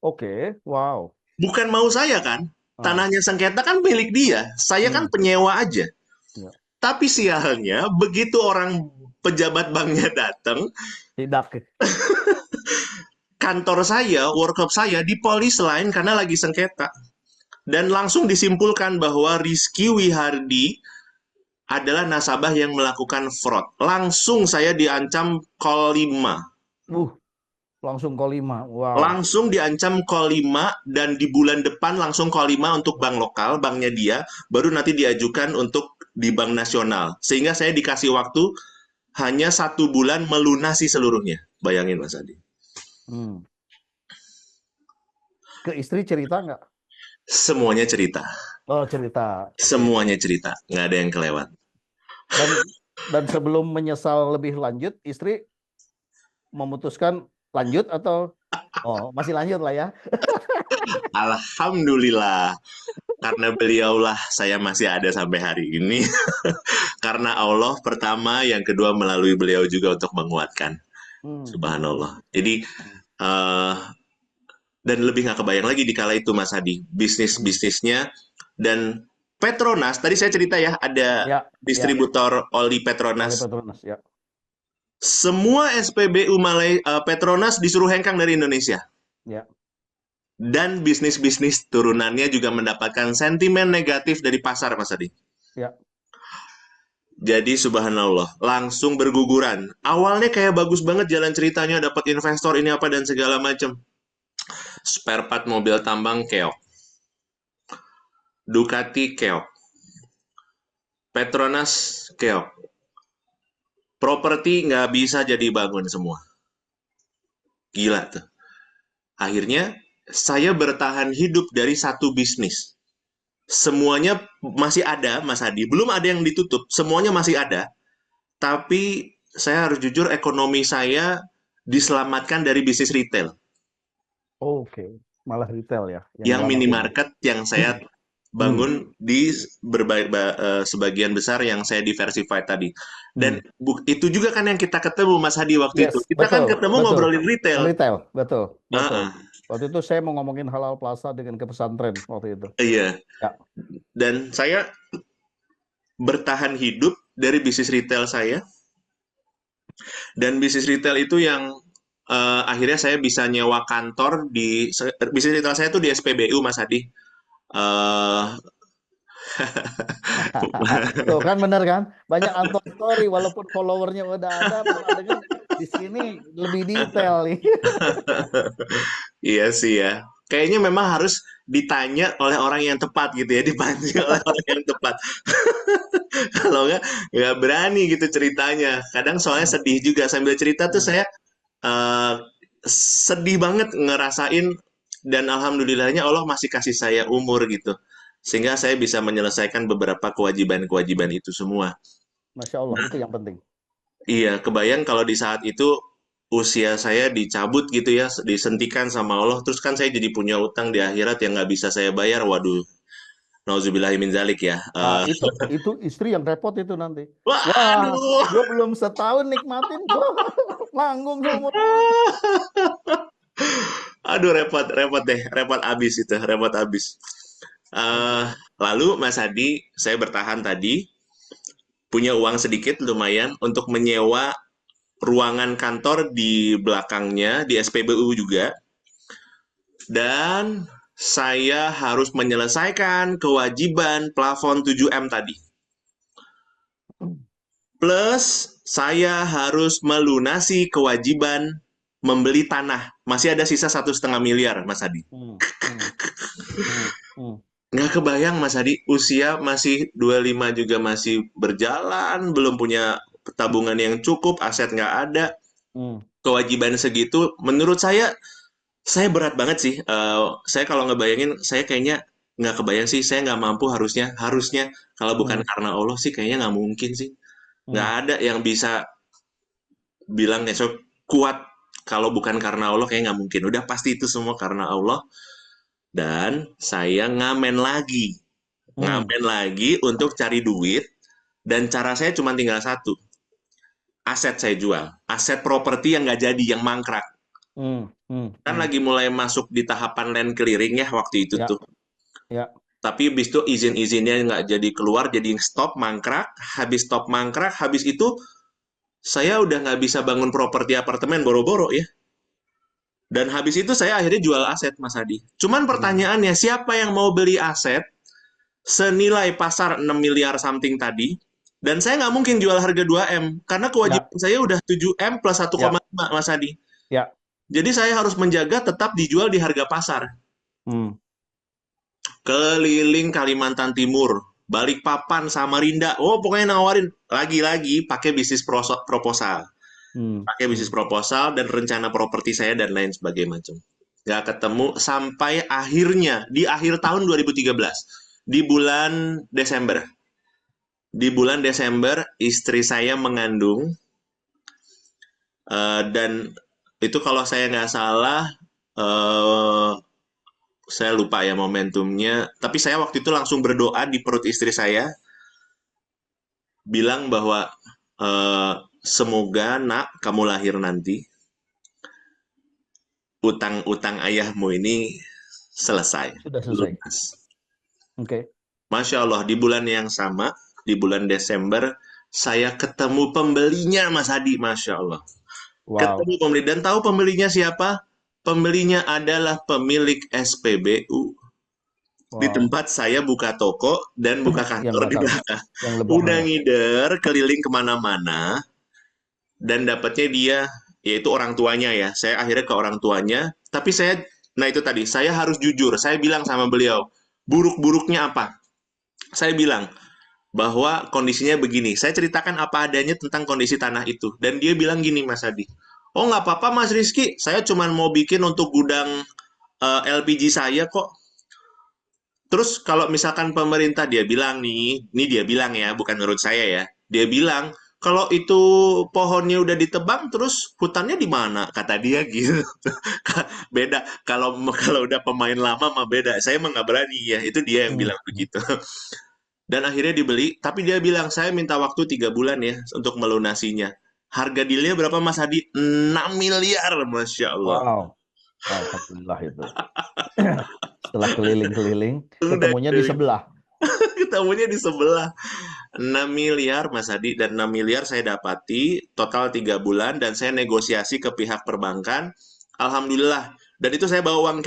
S3: Oke. Wow.
S2: Bukan mau saya kan?
S3: Ah,
S2: Tanahnya sengketa kan milik dia. Saya kan
S3: hmm,
S2: penyewa aja.
S3: ya.
S2: Tapi sialnya, begitu orang pejabat banknya datang,
S3: Tidak.
S2: kantor saya, workshop saya dipolis lain karena lagi sengketa. Dan langsung disimpulkan bahwa Rizky Wihardi adalah nasabah yang melakukan fraud. Langsung saya diancam call 5.
S3: Uh, langsung call 5. Wow.
S2: Langsung diancam call 5 dan di bulan depan langsung call 5 untuk bank lokal, banknya dia, baru nanti diajukan untuk di bank nasional. Sehingga saya dikasih waktu hanya 1 bulan melunasi seluruhnya. Bayangin Mas Adi.
S3: Hmm. Ke istri cerita nggak?
S2: Semuanya cerita.
S3: Oh, cerita. Oke.
S2: Semuanya cerita. Nggak ada yang kelewat.
S3: Dan sebelum menyesal lebih lanjut, istri memutuskan lanjut atau masih lanjut lah ya.
S2: Alhamdulillah. Karena beliaulah saya masih ada sampai hari ini. Karena Allah pertama, yang kedua melalui beliau juga untuk menguatkan. Subhanallah. Jadi, dan lebih nggak kebayang lagi di kala itu Mas Hadi. Bisnisnya dan Petronas, tadi saya cerita ya, ada
S3: Ya,
S2: distributor oli
S3: oleh
S2: Petronas.
S3: Petronas ya.
S2: Semua SPBU Petronas disuruh hengkang dari Indonesia.
S3: Ya.
S2: Dan bisnis-bisnis turunannya juga mendapatkan sentimen negatif dari pasar, Mas Adi.
S3: Ya.
S2: Jadi subhanallah, langsung berguguran. Awalnya kayak bagus banget jalan ceritanya, dapat investor ini apa dan segala macam. Spare part mobil tambang keok. Ducati keok. Petronas keok. Properti nggak bisa jadi bangun semua. Gila tuh. Akhirnya saya bertahan hidup dari satu bisnis. Semuanya masih ada, Mas Hadi. Belum ada yang ditutup, semuanya masih ada. Tapi saya harus jujur, ekonomi saya diselamatkan dari bisnis retail.
S3: Oke, malah retail ya.
S2: Yang
S3: lama
S2: minimarket yang saya bangun di sebagian besar yang saya diversify tadi. Dan itu juga kan yang kita ketemu, Mas Hadi, waktu
S3: Yes,
S2: itu. Kita kan
S3: betul,
S2: ketemu
S3: betul.
S2: ngobrolin retail.
S3: Retail, betul, betul.
S2: Uh-uh.
S3: Waktu itu saya mau ngomongin halal plaza dengan ke pesantren waktu itu.
S2: Iya.
S3: Ya.
S2: Dan saya bertahan hidup dari bisnis retail saya. Dan bisnis retail itu yang akhirnya saya bisa nyewa kantor di bisnis retail saya itu di SPBU, Mas Hadi.
S3: Tuh kan bener kan? Banyak untold story walaupun followernya udah ada, malah denger di sini lebih detail nih.
S2: Iya sih ya. Kayaknya memang harus ditanya oleh orang yang tepat gitu ya, dipancing oleh orang yang tepat. Kalau nggak berani gitu ceritanya. Kadang soalnya sedih juga sambil cerita tuh saya sedih banget ngerasain, dan alhamdulillahnya Allah masih kasih saya umur gitu. Sehingga saya bisa menyelesaikan beberapa kewajiban-kewajiban itu semua.
S3: Masya Allah, itu yang penting.
S2: Iya, kebayang kalau di saat itu usia saya dicabut gitu ya, disentikan sama Allah, terus kan saya jadi punya utang di akhirat yang nggak bisa saya bayar. Waduh, nauzubillahi min zalik ya.
S3: Itu istri yang repot itu nanti. Wah,
S2: Waduh.
S3: gue belum setahun nikmatin, gue nanggung seumur.
S2: Aduh, repot deh, repot abis itu, repot abis. Lalu Mas Hadi, saya bertahan tadi, punya uang sedikit lumayan untuk menyewa ruangan kantor di belakangnya, di SPBU juga. Dan saya harus menyelesaikan kewajiban plafon 7M tadi. Plus, saya harus melunasi kewajiban membeli tanah. Masih ada sisa 1,5 miliar, Mas Hadi. Nggak kebayang, Mas Hadi, usia masih 25 juga masih berjalan, belum punya tabungan yang cukup, aset nggak ada. Kewajiban segitu, menurut saya berat banget sih. Saya kalau ngebayangin, saya kayaknya nggak kebayang sih, saya nggak mampu harusnya kalau bukan karena Allah sih kayaknya nggak mungkin sih. Nggak ada yang bisa bilang esok kuat kalau bukan karena Allah, kayak nggak mungkin. Udah pasti itu semua karena Allah. Dan saya ngamen lagi untuk cari duit, dan cara saya cuma tinggal satu. Aset saya jual, aset properti yang nggak jadi, yang mangkrak. Kan lagi mulai masuk di tahapan land clearing ya waktu itu tuh.
S3: Ya.
S2: Tapi habis itu izin-izinnya nggak jadi keluar, jadi stop mangkrak. Habis stop mangkrak, habis itu saya udah nggak bisa bangun properti apartemen boro-boro ya. Dan habis itu saya akhirnya jual aset, Mas Hadi. Cuman pertanyaannya, siapa yang mau beli aset senilai pasar 6 miliar something tadi? Dan saya nggak mungkin jual harga 2M, karena
S3: Ya,
S2: kewajiban saya udah 7M plus
S3: ya,
S2: 1,5, Mas Hadi.
S3: ya.
S2: Jadi saya harus menjaga tetap dijual di harga pasar.
S3: Hmm,
S2: Keliling Kalimantan Timur, Balikpapan, Samarinda. Oh, pokoknya nawarin lagi-lagi pakai bisnis proposal.
S3: hmm,
S2: Pakai bisnis
S3: hmm.
S2: proposal dan rencana properti saya dan lain sebagainya macam. Nggak ketemu sampai akhirnya di akhir tahun 2013 di bulan Desember. Di bulan Desember istri saya mengandung dan itu kalau saya nggak salah eh, saya lupa ya momentumnya. Tapi saya waktu itu langsung berdoa di perut istri saya bilang bahwa semoga nak kamu lahir nanti utang-utang ayahmu ini selesai,
S3: Sudah selesai.
S2: lunas.
S3: Oke.
S2: Masya Allah, di bulan yang sama, di bulan Desember, saya ketemu pembelinya, Mas Hadi, Masya Allah.
S3: Wow.
S2: Ketemu pembeli, dan tahu pembelinya siapa? Pembelinya adalah pemilik SPBU. Di
S3: Wow.
S2: tempat saya buka toko dan buka
S3: Yang
S2: kantor di
S3: belakang,
S2: belakang.
S3: yang lebah
S2: Udah
S3: ya.
S2: ngider, keliling kemana-mana, dan dapatnya dia, yaitu orang tuanya ya. Saya akhirnya ke orang tuanya, tapi saya, nah itu tadi, saya harus jujur. Saya bilang sama beliau, buruk-buruknya apa? Saya bilang, bahwa kondisinya begini. Saya ceritakan apa adanya tentang kondisi tanah itu. Dan dia bilang gini, Mas Adi. Oh, nggak apa-apa, Mas Rizky. Saya cuma mau bikin untuk gudang LPG saya kok. Terus kalau misalkan pemerintah dia bilang nih, ini dia bilang ya, bukan menurut saya ya. Dia bilang, kalau itu pohonnya udah ditebang, terus hutannya di mana? Kata dia gitu. Beda. Kalau udah pemain lama mah beda. Saya mah nggak berani ya. Itu dia yang
S3: Hmm.
S2: bilang begitu. Dan akhirnya dibeli, tapi dia bilang, saya minta waktu 3 bulan ya untuk melunasinya. Harga dealnya berapa Mas Hadi? 6 miliar, Masya Allah.
S3: Wow. Alhamdulillah itu. Setelah keliling-keliling,
S2: Udah
S3: ketemunya di sebelah.
S2: ketemunya di sebelah. 6 miliar Mas Hadi, dan 6 miliar saya dapati total 3 bulan, dan saya negosiasi ke pihak perbankan. Alhamdulillah. Dan itu saya bawa uang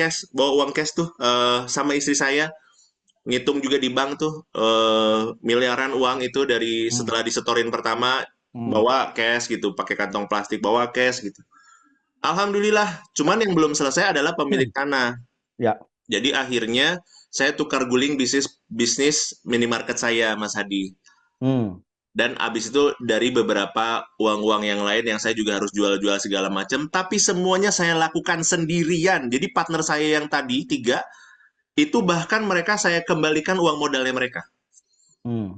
S2: cash tuh sama istri saya. Ngitung juga di bank tuh miliaran uang itu dari
S3: Hmm.
S2: setelah disetorin pertama,
S3: Hmm.
S2: bawa cash gitu, pakai kantong plastik, bawa cash gitu. Alhamdulillah, cuman yang belum selesai adalah pemilik tanah.
S3: Ya.
S2: Jadi akhirnya saya tukar guling bisnis bisnis minimarket saya, Mas Hadi.
S3: Hmm.
S2: Dan abis itu dari beberapa uang-uang yang lain yang saya juga harus jual-jual segala macam, tapi semuanya saya lakukan sendirian. Jadi partner saya yang tadi 3, itu bahkan mereka saya kembalikan uang modalnya mereka.
S3: Hmm.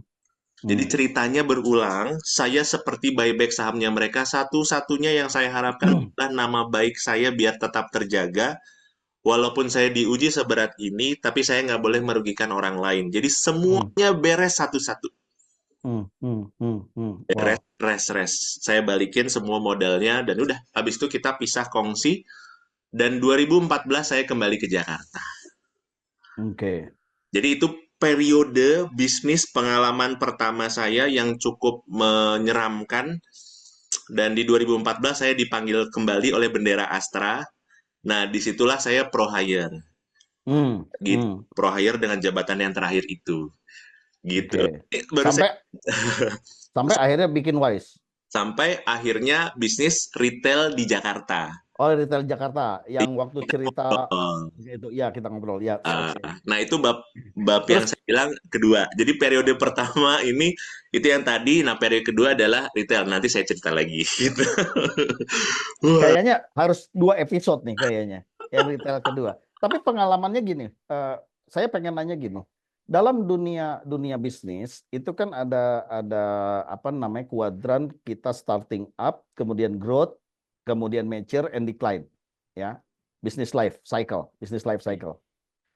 S2: Jadi
S3: Hmm.
S2: ceritanya berulang, saya seperti buyback sahamnya mereka, satu-satunya yang saya harapkan adalah nama baik saya biar tetap terjaga, walaupun saya diuji seberat ini, tapi saya nggak boleh merugikan orang lain. Jadi
S3: Hmm.
S2: semuanya beres satu-satu.
S3: Hmm. Hmm. Hmm. Hmm.
S2: Beres,
S3: Wow.
S2: res. Saya balikin semua modalnya, dan udah, habis itu kita pisah kongsi, dan 2014 saya kembali ke Jakarta.
S3: Oke.
S2: Jadi itu periode bisnis pengalaman pertama saya yang cukup menyeramkan. Dan di 2014 saya dipanggil kembali oleh Bendera Astra. Nah, disitulah saya pro hire.
S3: Hmm.
S2: Gitu.
S3: Hmm.
S2: Pro hire dengan jabatan yang terakhir itu. Gitu.
S3: Oke.
S2: Baru saya
S3: Sampai sampai akhirnya bikin Wise.
S2: sampai akhirnya bisnis retail di Jakarta.
S3: Oh, retail Jakarta yang waktu cerita
S2: Oh.
S3: itu ya kita ngobrol ya. Oke.
S2: Nah, itu bab yang
S3: Terus
S2: saya bilang kedua. Jadi periode pertama ini itu yang tadi, nah periode kedua adalah retail. Nanti saya cerita lagi gitu. Wah,
S3: kayaknya harus 2 episode nih kayaknya yang retail kedua. Tapi pengalamannya gini, saya pengen nanya gini. Dalam dunia dunia bisnis itu kan ada apa namanya kuadran kita starting up, kemudian growth, kemudian mature and decline, ya. Business life cycle.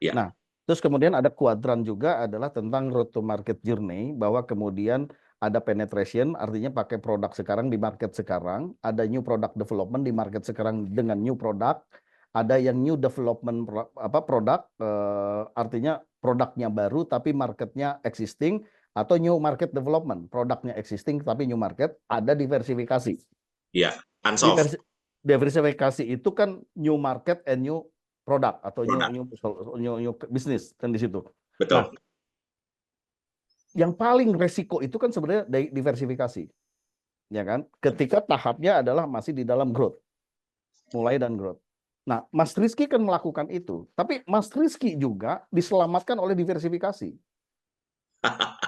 S2: ya,
S3: Nah, terus kemudian ada kuadran juga adalah tentang road to market journey, bahwa kemudian ada penetration, artinya pakai produk sekarang di market sekarang, ada new product development di market sekarang dengan new product, ada yang new development produk, artinya produknya baru tapi marketnya existing, atau new market development, produknya existing tapi new market, ada diversifikasi.
S2: Iya, unsolved.
S3: Diversifikasi itu kan new market and new product atau
S2: Produk.
S3: new business kan di situ.
S2: Betul.
S3: Nah, yang paling resiko itu kan sebenarnya diversifikasi, ya kan? Ketika tahapnya adalah masih di dalam growth, mulai dan growth. Nah, Mas Rizky kan melakukan itu, tapi Mas Rizky juga diselamatkan oleh diversifikasi.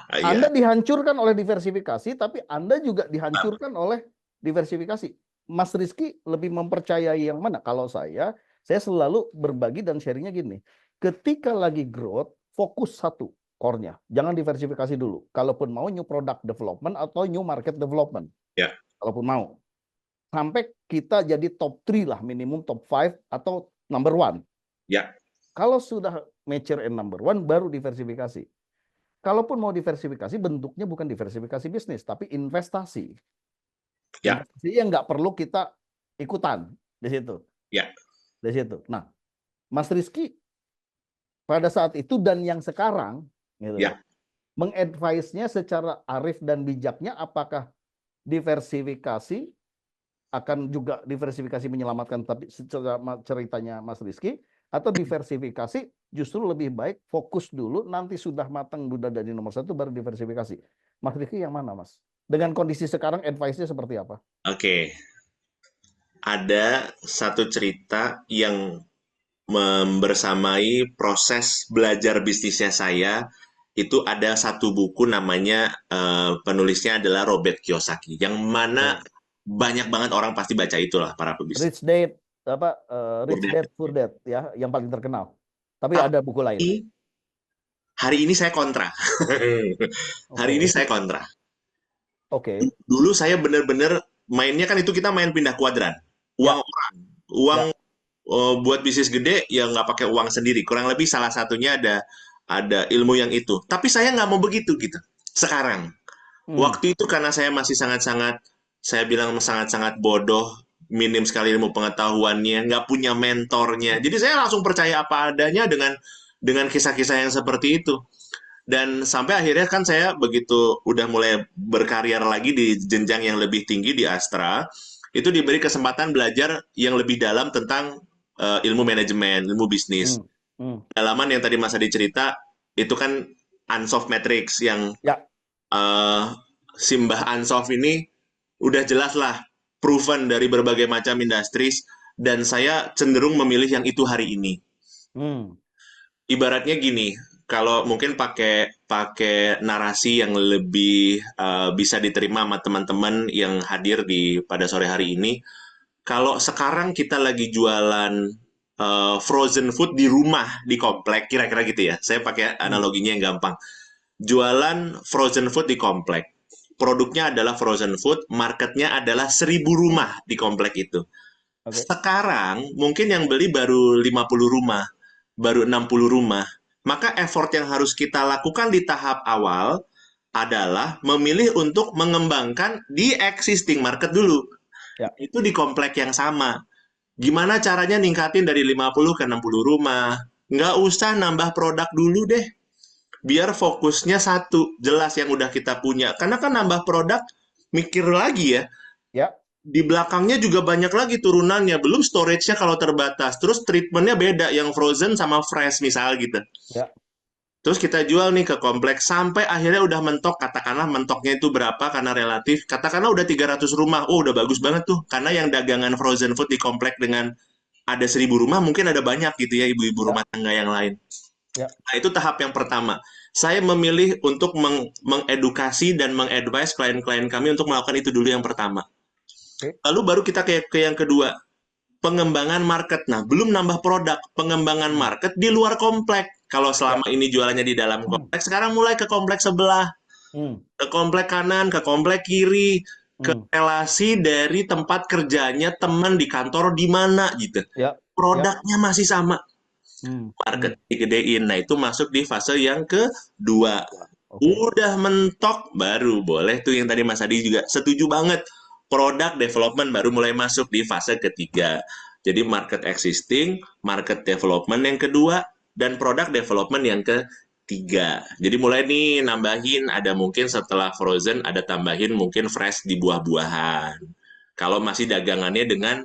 S2: Iya.
S3: Anda dihancurkan oleh diversifikasi, tapi Anda juga dihancurkan oleh diversifikasi. Mas Rizky lebih mempercayai yang mana? Kalau saya selalu berbagi dan sharingnya gini. Ketika lagi growth, fokus satu core-nya. Jangan diversifikasi dulu. Kalaupun mau new product development atau new market development.
S2: Ya.
S3: Kalaupun mau. Sampai kita jadi top 3 lah, minimum top 5 atau number 1.
S2: Ya.
S3: Kalau sudah mature and number 1, baru diversifikasi. Kalaupun mau diversifikasi, bentuknya bukan diversifikasi bisnis, tapi investasi.
S2: Ya.
S3: Investasi yang nggak perlu kita ikutan di situ.
S2: Ya.
S3: Di situ. Nah, Mas Rizky pada saat itu dan yang sekarang, gitu,
S2: Ya.
S3: mengadvise-nya secara arif dan bijaknya, apakah diversifikasi akan juga diversifikasi menyelamatkan, tapi ceritanya Mas Rizky, atau diversifikasi justru lebih baik fokus dulu, nanti sudah matang udah dari nomor 1 baru diversifikasi. Mas Rizky yang mana, Mas? Dengan kondisi sekarang advice-nya seperti apa?
S2: Oke. Ada satu cerita yang membersamai proses belajar bisnisnya saya. Itu ada satu buku namanya, penulisnya adalah Robert Kiyosaki, yang mana banyak banget orang pasti baca itulah, para pebisnis.
S3: Rich Dad, Rich Dad Poor Dad, ya, yang paling terkenal. Tapi ada buku lain.
S2: Hari ini saya kontra. Hari ini saya kontra.
S3: Oke.
S2: Dulu saya benar-benar mainnya kan itu kita main pindah kuadran. Uang orang. Uang buat bisnis gede ya nggak pakai uang sendiri. Kurang lebih salah satunya ada ilmu yang itu. Tapi saya nggak mau begitu gitu. Sekarang. Waktu itu karena saya masih sangat-sangat, saya bilang sangat-sangat bodoh, minim sekali ilmu pengetahuannya, nggak punya mentornya. Jadi saya langsung percaya apa adanya dengan kisah-kisah yang seperti itu. Dan sampai akhirnya kan saya begitu udah mulai berkarir lagi di jenjang yang lebih tinggi di Astra, itu diberi kesempatan belajar yang lebih dalam tentang ilmu manajemen, ilmu bisnis. Dalaman yang tadi Mas Adi cerita, itu kan unsolved matrix yang Simbah Unsolved ini udah jelas lah proven dari berbagai macam industries, dan saya cenderung memilih yang itu hari ini. Ibaratnya gini, kalau mungkin pakai narasi yang lebih bisa diterima sama teman-teman yang hadir pada sore hari ini, kalau sekarang kita lagi jualan frozen food di rumah, di komplek, kira-kira gitu ya. Saya pakai analoginya yang gampang. Jualan frozen food di komplek. Produknya adalah frozen food, marketnya adalah 1.000 rumah di komplek itu. Sekarang mungkin yang beli baru 50 rumah, baru 60 rumah. Maka effort yang harus kita lakukan di tahap awal adalah memilih untuk mengembangkan di existing market dulu. Itu di komplek yang sama. Gimana caranya ningkatin dari 50 ke 60 rumah? Nggak usah nambah produk dulu deh. Biar fokusnya satu, jelas yang udah kita punya. Karena kan nambah produk, mikir lagi ya. Di belakangnya juga banyak lagi turunannya. Belum storage-nya kalau terbatas. Terus treatment-nya beda, yang frozen sama fresh misal gitu. Terus kita jual nih ke kompleks, sampai akhirnya udah mentok, katakanlah mentoknya itu berapa karena relatif. Katakanlah udah 300 rumah, oh udah bagus banget tuh. Karena yang dagangan frozen food di komplek dengan ada 1.000 rumah, mungkin ada banyak gitu ya, ibu-ibu rumah tangga yang lain. Nah, itu tahap yang pertama. Saya memilih untuk mengedukasi dan mengadvise klien-klien kami untuk melakukan itu dulu yang pertama. Lalu baru kita ke yang kedua, pengembangan market. Nah, belum nambah produk, pengembangan market di luar komplek. Kalau selama ini jualannya di dalam komplek, sekarang mulai ke komplek sebelah. Ke komplek kanan, ke komplek kiri, ke relasi dari tempat kerjanya teman di kantor di mana gitu. Produknya masih sama. Market digedein. Nah, itu masuk di fase yang kedua. Udah mentok, baru boleh tuh yang tadi Mas Adi juga setuju banget. Product development baru mulai masuk di fase ketiga. Jadi market existing, market development yang kedua, dan product development yang 3. Jadi mulai nih nambahin, ada mungkin setelah frozen ada tambahin mungkin fresh di buah-buahan. Kalau masih dagangannya dengan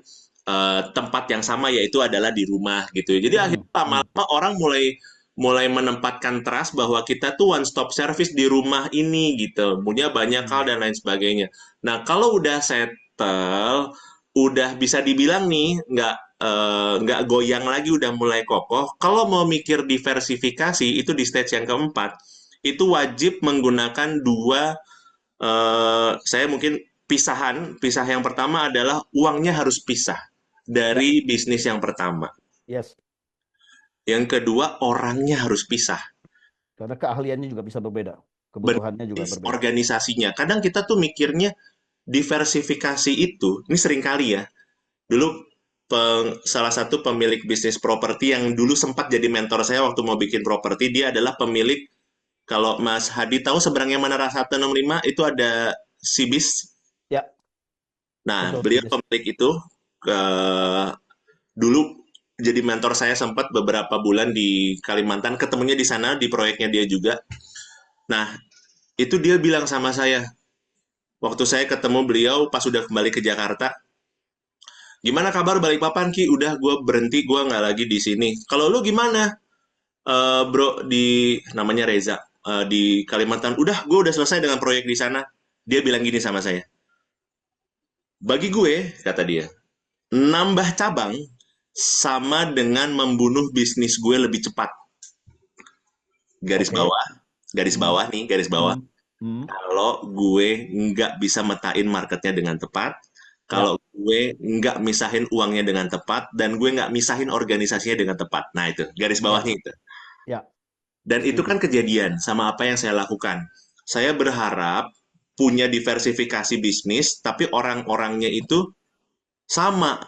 S2: tempat yang sama yaitu adalah di rumah gitu. Jadi akhirnya lama-lama orang mulai mulai menempatkan trust bahwa kita tuh one stop service di rumah ini gitu. Punya banyak hal dan lain sebagainya. Nah, kalau udah settle, udah bisa dibilang nih nggak goyang lagi, udah mulai kokoh. Kalau mau mikir diversifikasi itu di stage yang keempat, itu wajib menggunakan dua, saya mungkin pisah yang pertama adalah uangnya harus pisah
S3: Ya,
S2: dari bisnis yang pertama.
S3: yes.
S2: Yang kedua orangnya harus pisah.
S3: Karena keahliannya juga bisa berbeda, kebutuhannya juga
S2: Berbasis
S3: berbeda.
S2: organisasinya. Kadang kita tuh mikirnya diversifikasi itu, ini seringkali ya, dulu salah satu pemilik bisnis properti yang dulu sempat jadi mentor saya waktu mau bikin properti, dia adalah pemilik, kalau Mas Hadi tahu seberangnya Menara 165 itu ada Sibis.
S3: Ya,
S2: Nah,
S3: betul,
S2: beliau
S3: Sibis.
S2: pemilik itu dulu jadi mentor saya sempat beberapa bulan di Kalimantan, ketemunya di sana di proyeknya dia juga. Nah, itu dia bilang sama saya, waktu saya ketemu beliau pas sudah kembali ke Jakarta, gimana kabar Balikpapan Ki? Udah gue berhenti, gue nggak lagi di sini. Kalau lu gimana? Bro, di namanya Reza, di Kalimantan. Udah, gue udah selesai dengan proyek di sana. Dia bilang gini sama saya. Bagi gue, kata dia, nambah cabang sama dengan membunuh bisnis gue lebih cepat. Garis
S3: Oke.
S2: bawah, garis
S3: Hmm,
S2: bawah nih, garis bawah.
S3: hmm, hmm.
S2: Kalau gue nggak bisa metain marketnya dengan tepat,
S3: Ya,
S2: kalau gue nggak misahin uangnya dengan tepat, dan gue nggak misahin organisasinya dengan tepat. Nah itu, garis
S3: ya,
S2: bawahnya itu.
S3: ya,
S2: Dan itu
S3: setuju.
S2: kan kejadian sama apa yang saya lakukan. Saya berharap punya diversifikasi bisnis, tapi orang-orangnya itu sama.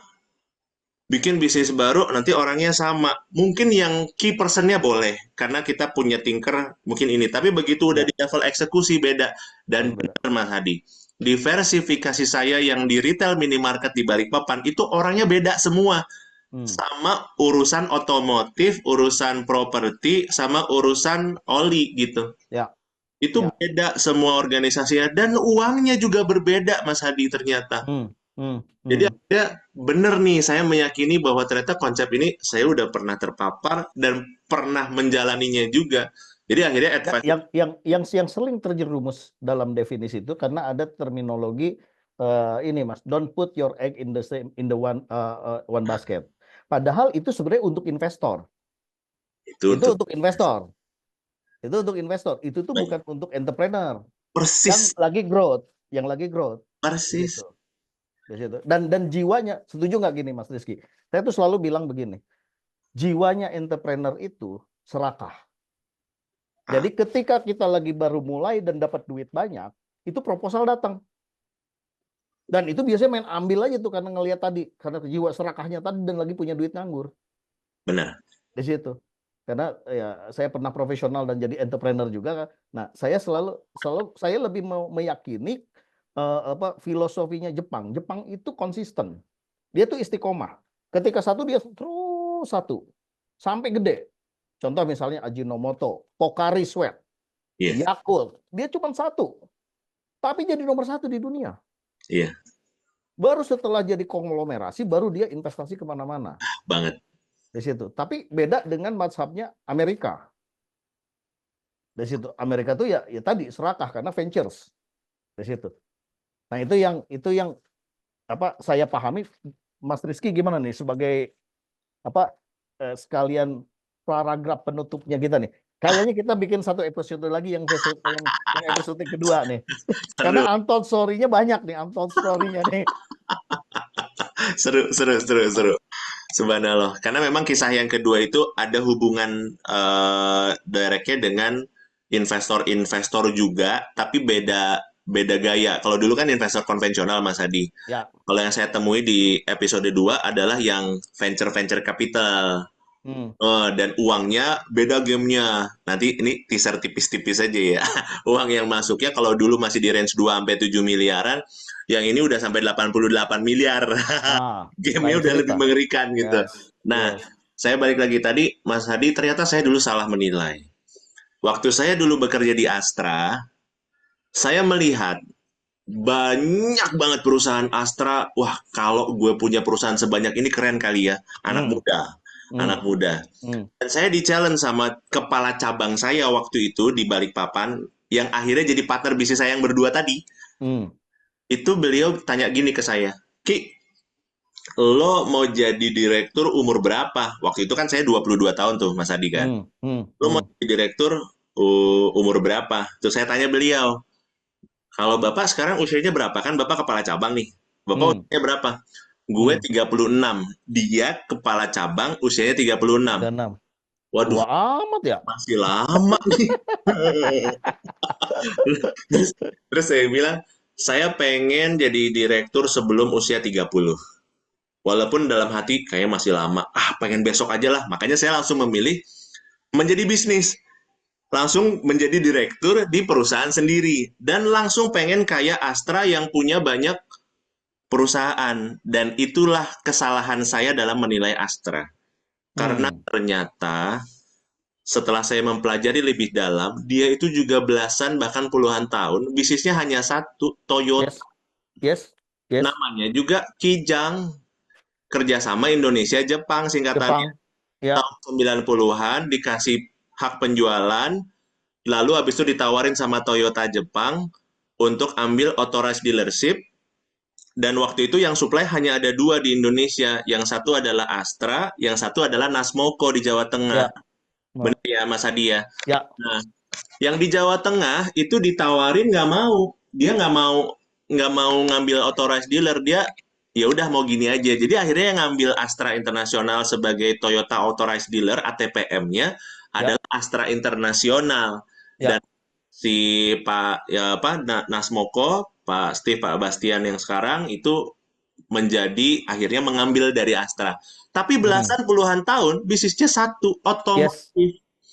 S2: Bikin bisnis baru, nanti orangnya sama. Mungkin yang key personnya boleh, karena kita punya thinker mungkin ini. Tapi begitu udah
S3: Ya,
S2: di level eksekusi beda.
S3: harus
S2: Dan
S3: beda.
S2: benar Mas Hadi, diversifikasi saya yang di retail minimarket di Balikpapan, itu orangnya beda semua.
S3: Hmm,
S2: Sama urusan otomotif, urusan properti, sama urusan oli gitu.
S3: ya,
S2: Itu
S3: ya.
S2: beda semua organisasinya. Dan uangnya juga berbeda Mas Hadi ternyata.
S3: Hmm, hmm,
S2: Jadi
S3: hmm.
S2: akhirnya bener nih, saya meyakini bahwa ternyata konsep ini saya udah pernah terpapar dan pernah menjalaninya juga. Jadi akhirnya
S3: Ya,
S2: advice,
S3: yang sering terjerumus dalam definisi itu karena ada terminologi ini Mas, don't put your egg in the same in the one basket. Padahal itu sebenarnya untuk investor.
S2: itu
S3: Itu
S2: tuh
S3: untuk investor. Itu untuk investor. Itu tuh bukan untuk entrepreneur yang
S2: persis,
S3: lagi growth, yang lagi growth. Di
S2: persis.
S3: situ. Di situ. Dan jiwanya, setuju nggak gini Mas Rizky? Saya tuh selalu bilang begini, jiwanya entrepreneur itu serakah.
S2: Ah,
S3: Jadi ketika kita lagi baru mulai dan dapat duit banyak, itu proposal datang. Dan itu biasanya main ambil aja tuh karena ngelihat tadi, karena jiwa serakahnya tadi dan lagi punya duit nganggur
S2: benar.
S3: di situ. Karena ya saya pernah profesional dan jadi entrepreneur juga kan. Nah, saya selalu saya lebih meyakini filosofinya Jepang. Jepang itu konsisten. Dia tuh istiqomah. Ketika satu dia terus satu sampai gede. Contoh misalnya Ajinomoto, Pocari Sweat,
S2: Iya,
S3: Yakult, dia cuma satu, tapi jadi nomor satu di dunia.
S2: iya,
S3: Baru setelah jadi konglomerasi, baru dia investasi kemana-mana
S2: banget.
S3: di situ. Tapi beda dengan mazhabnya Amerika. Di situ Amerika tuh ya tadi serakah karena ventures di situ. Nah itu yang apa saya pahami. Mas Rizky gimana nih sebagai apa sekalian paragraf penutupnya kita nih. Kayaknya kita bikin satu episode lagi yang episode kedua nih.
S2: Seru,
S3: Karena untold story-nya banyak nih, untold story-nya nih.
S2: seru, seru, seru, seru. Subhanallah. Karena memang kisah yang kedua itu ada hubungan directnya dengan investor-investor juga, tapi beda beda gaya. Kalau dulu kan investor konvensional Mas Hadi.
S3: Ya.
S2: Kalau yang saya temui di episode 2 adalah yang venture-venture capital.
S3: Hmm.
S2: Dan uangnya beda gamenya. Nanti ini teaser tipis-tipis aja ya. Uang yang masuknya kalau dulu masih di range 2 sampai 7 miliaran, yang ini udah sampai 88 miliar.
S3: Ah,
S2: Gamenya
S3: lain
S2: udah lebih
S3: cerita.
S2: mengerikan gitu.
S3: Yes.
S2: Nah,
S3: Yes.
S2: saya balik lagi tadi, Mas Hadi, ternyata saya dulu salah menilai. waktu saya dulu bekerja di Astra, saya melihat banyak banget perusahaan Astra. Wah, kalau gue punya perusahaan sebanyak ini keren kali ya. Anak
S3: Hmm,
S2: muda, anak
S3: hmm,
S2: muda.
S3: hmm,
S2: Dan saya di-challenge sama kepala cabang saya waktu itu di Balikpapan, yang akhirnya jadi partner bisnis saya yang berdua tadi.
S3: hmm,
S2: Itu beliau tanya gini ke saya, Ki, lo mau jadi direktur umur berapa? Waktu itu kan saya 22 tahun tuh, Mas Adi kan.
S3: hmm, hmm,
S2: Lo mau
S3: hmm,
S2: jadi direktur umur berapa? Terus saya tanya beliau, kalau Bapak sekarang usianya berapa? Kan Bapak kepala cabang nih. Bapak
S3: hmm,
S2: usianya berapa? Gue
S3: hmm.
S2: 36. Dia kepala cabang usianya 36.
S3: 36.
S2: Waduh,
S3: Tua amat ya.
S2: masih lama nih. terus, terus saya bilang, saya pengen jadi direktur sebelum usia 30. Walaupun dalam hati kayaknya masih lama. Pengen besok aja lah. Makanya saya langsung memilih menjadi bisnis. Langsung menjadi direktur di perusahaan sendiri. Dan langsung pengen kayak Astra yang punya banyak perusahaan. Dan itulah kesalahan saya dalam menilai Astra. Karena
S3: Hmm.
S2: ternyata setelah saya mempelajari lebih dalam, dia itu juga belasan bahkan puluhan tahun, bisnisnya hanya satu, Toyota.
S3: Yes, yes, yes.
S2: Namanya juga Kijang, kerjasama Indonesia-Jepang, singkatannya.
S3: Jepang. Ya,
S2: Tahun 90-an dikasih hak penjualan, lalu habis itu ditawarin sama Toyota Jepang untuk ambil authorized dealership. Dan waktu itu yang supply hanya ada dua di Indonesia. Yang satu adalah Astra, yang satu adalah Nasmoko di Jawa Tengah.
S3: ya,
S2: Benar ya, Mas Hadi ya?
S3: ya.
S2: Nah, yang di Jawa Tengah itu ditawarin nggak mau. Dia nggak mau ngambil authorized dealer. Dia ya udah mau gini aja. Jadi akhirnya yang ngambil Astra Internasional sebagai Toyota authorized dealer ATPM-nya
S3: Ya,
S2: adalah Astra Internasional. Dan
S3: ya.
S2: si Pak ya apa Nasmoko, Pak Steve, Pak Bastian yang sekarang itu menjadi akhirnya mengambil dari Astra. Tapi
S3: Hmm.
S2: belasan puluhan tahun bisnisnya satu,
S3: Yes,
S2: otomotif.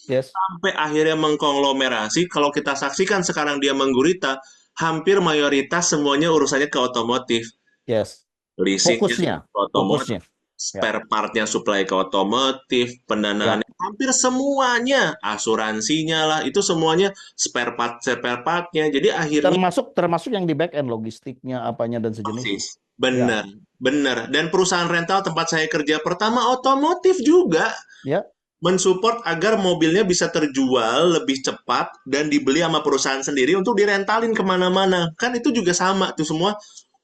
S3: yes,
S2: Sampai akhirnya mengkonglomerasi, kalau kita saksikan sekarang dia menggurita, hampir mayoritas semuanya urusannya ke otomotif.
S3: yes.
S2: Leasingnya
S3: Fokusnya,
S2: ke otomotif,
S3: fokusnya. Ya,
S2: spare partnya supply ke otomotif,
S3: ya.
S2: pendanaannya hampir semuanya, asuransinya lah, itu semuanya spare partnya. Jadi akhirnya
S3: Termasuk yang di back end logistiknya, apanya dan sejenisnya.
S2: persis.
S3: Ya,
S2: Benar, benar. Dan perusahaan rental tempat saya kerja pertama otomotif juga
S3: ya.
S2: mensupport agar mobilnya bisa terjual lebih cepat dan dibeli sama perusahaan sendiri untuk direntalin kemana-mana. Kan itu juga sama tuh semua.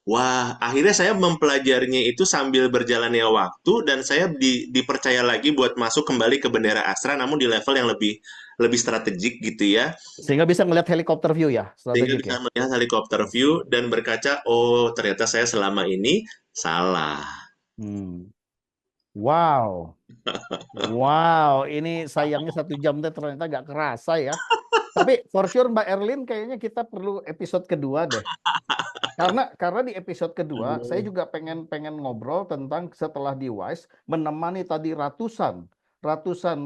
S2: Wah, akhirnya saya mempelajarinya itu sambil berjalannya waktu dan saya dipercaya lagi buat masuk kembali ke bendera Astra namun di level yang lebih lebih strategik gitu ya.
S3: Sehingga bisa ngelihat helikopter view ya,
S2: Sehingga
S3: strategik
S2: bisa
S3: ya.
S2: melihat helikopter view dan berkaca, oh ternyata saya selama ini salah.
S3: Hmm. Wow, wow. Ini sayangnya 1 jam deh ternyata nggak kerasa ya. Tapi for sure Mbak Erlin kayaknya kita perlu episode kedua deh. Karena di episode kedua saya juga pengen pengen ngobrol tentang setelah di Wise menemani tadi ratusan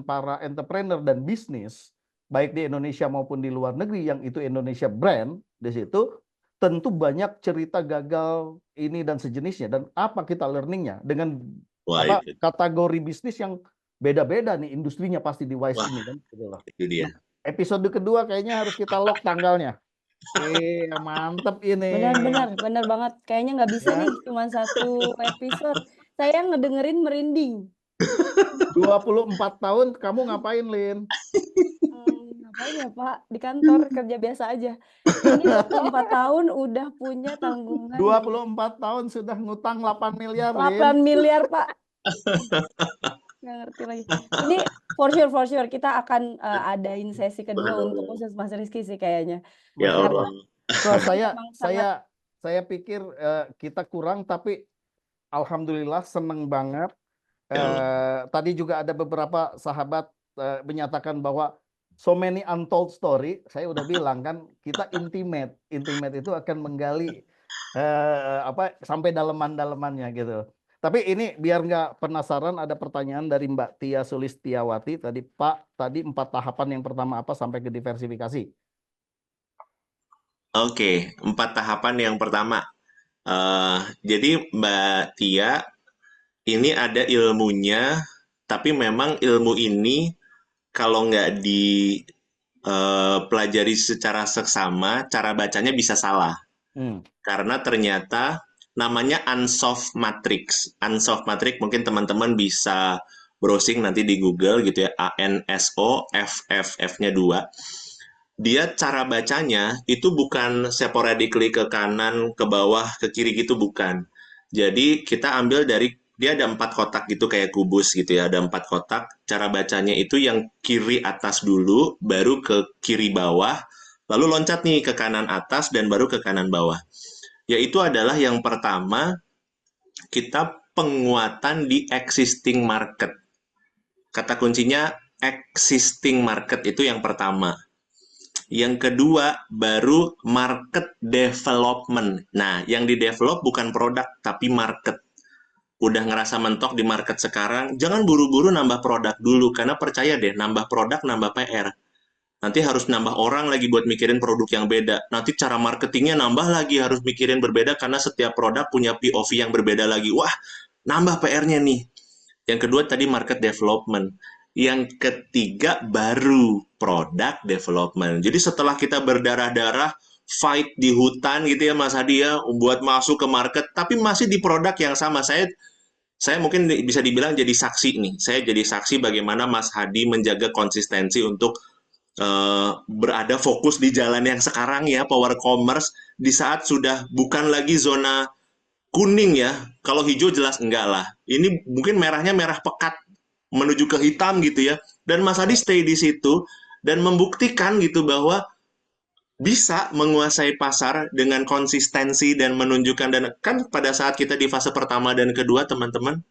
S3: para entrepreneur dan bisnis baik di Indonesia maupun di luar negeri yang itu Indonesia brand di situ tentu banyak cerita gagal ini dan sejenisnya dan apa kita learningnya dengan
S2: Wah
S3: apa
S2: itu,
S3: kategori bisnis yang beda-beda nih industrinya pasti di Wise
S2: wah
S3: ini kan gitu loh.
S2: itu dia.
S3: Nah, episode kedua kayaknya harus kita lock tanggalnya. Mantep ini.
S1: Benar-benar, benar banget. Kayaknya nggak bisa
S3: Ya,
S1: nih cuma satu episode. Saya ngedengerin merinding.
S3: 24 tahun kamu ngapain, Lin?
S1: Ngapain ya Pak? Di kantor kerja biasa aja. Ini 24 tahun udah punya tanggungan
S3: Dua
S1: di
S3: puluh empat tahun sudah ngutang 8 miliar, Lin.
S1: 8 miliar Pak. Nggak ngerti lagi. Ini for sure kita akan adain sesi kedua untuk
S2: Waduh,
S1: khusus Mas Rizky sih kayaknya.
S2: ya
S3: Masya
S1: Karena
S3: Allah.
S2: Allah.
S3: Bro,
S1: ini
S3: saya
S1: memang
S3: saya
S1: sangat
S3: saya pikir kita kurang tapi alhamdulillah seneng banget.
S2: Ya Allah.
S3: Tadi juga ada beberapa sahabat menyatakan bahwa so many untold story. Saya udah bilang kan kita intimate. Intimate itu akan menggali apa sampai daleman-dalemannya gitu. Tapi ini biar nggak penasaran ada pertanyaan dari Mbak Tia Sulistiawati tadi Pak tadi 4 tahapan yang pertama apa sampai ke diversifikasi.
S2: Oke, 4 tahapan yang pertama. Jadi Mbak Tia, ini ada ilmunya, tapi memang ilmu ini kalau nggak pelajari secara seksama, cara bacanya bisa salah.
S3: Hmm.
S2: Karena ternyata namanya unsolved matrix. Unsolved matrix mungkin teman-teman bisa browsing nanti di Google gitu ya, ANSOFF-nya 2. Dia cara bacanya itu bukan sporadically ke kanan, ke bawah, ke kiri gitu, bukan. Jadi kita ambil dari, dia ada 4 kotak gitu kayak kubus gitu ya, ada 4 kotak. Cara bacanya itu yang kiri atas dulu, baru ke kiri bawah, lalu loncat nih ke kanan atas dan baru ke kanan bawah. Yaitu adalah yang pertama, kita penguatan di existing market. Kata kuncinya existing market itu yang pertama. Yang kedua, baru market development. Nah, yang di-develop bukan produk, tapi market. Udah ngerasa mentok di market sekarang, jangan buru-buru nambah produk dulu, karena percaya deh, nambah produk, nambah PR. Nanti harus nambah orang lagi buat mikirin produk yang beda. Nanti cara marketingnya nambah lagi, harus mikirin berbeda, karena setiap produk punya POV yang berbeda lagi. Wah, nambah PR-nya nih. Yang kedua tadi market development. Yang ketiga baru product development. Jadi setelah kita berdarah-darah fight di hutan gitu ya Mas Hadi ya, buat masuk ke market, tapi masih di produk yang sama. Saya mungkin bisa dibilang jadi saksi nih. Saya jadi saksi bagaimana Mas Hadi menjaga konsistensi untuk berada fokus di jalan yang sekarang ya, power commerce, di saat sudah bukan lagi zona kuning ya. Kalau hijau jelas enggak lah. Ini mungkin merahnya merah pekat menuju ke hitam gitu ya. Dan Mas Adi stay di situ dan membuktikan gitu bahwa bisa menguasai pasar dengan konsistensi dan menunjukkan, dan kan pada saat kita di fase pertama dan kedua teman-teman,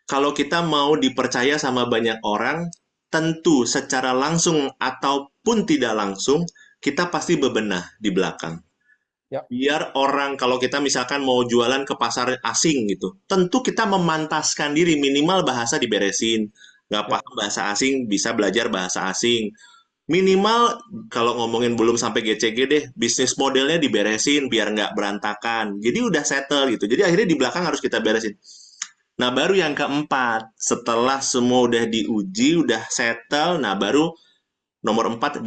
S2: kalau kita mau dipercaya sama banyak orang, tentu secara langsung ataupun tidak langsung kita pasti bebenah di belakang.
S3: Ya.
S2: Biar orang, kalau kita misalkan mau jualan ke pasar asing gitu, tentu kita memantaskan diri, minimal bahasa diberesin. Nggak
S3: Ya.
S2: paham bahasa asing, bisa belajar bahasa asing. Minimal, kalau ngomongin belum sampai GCG deh, bisnis modelnya diberesin biar nggak berantakan. Jadi udah settle gitu. Jadi akhirnya di belakang harus kita beresin. Nah, baru yang keempat, setelah semua udah diuji, udah settle, nah baru nomor 4,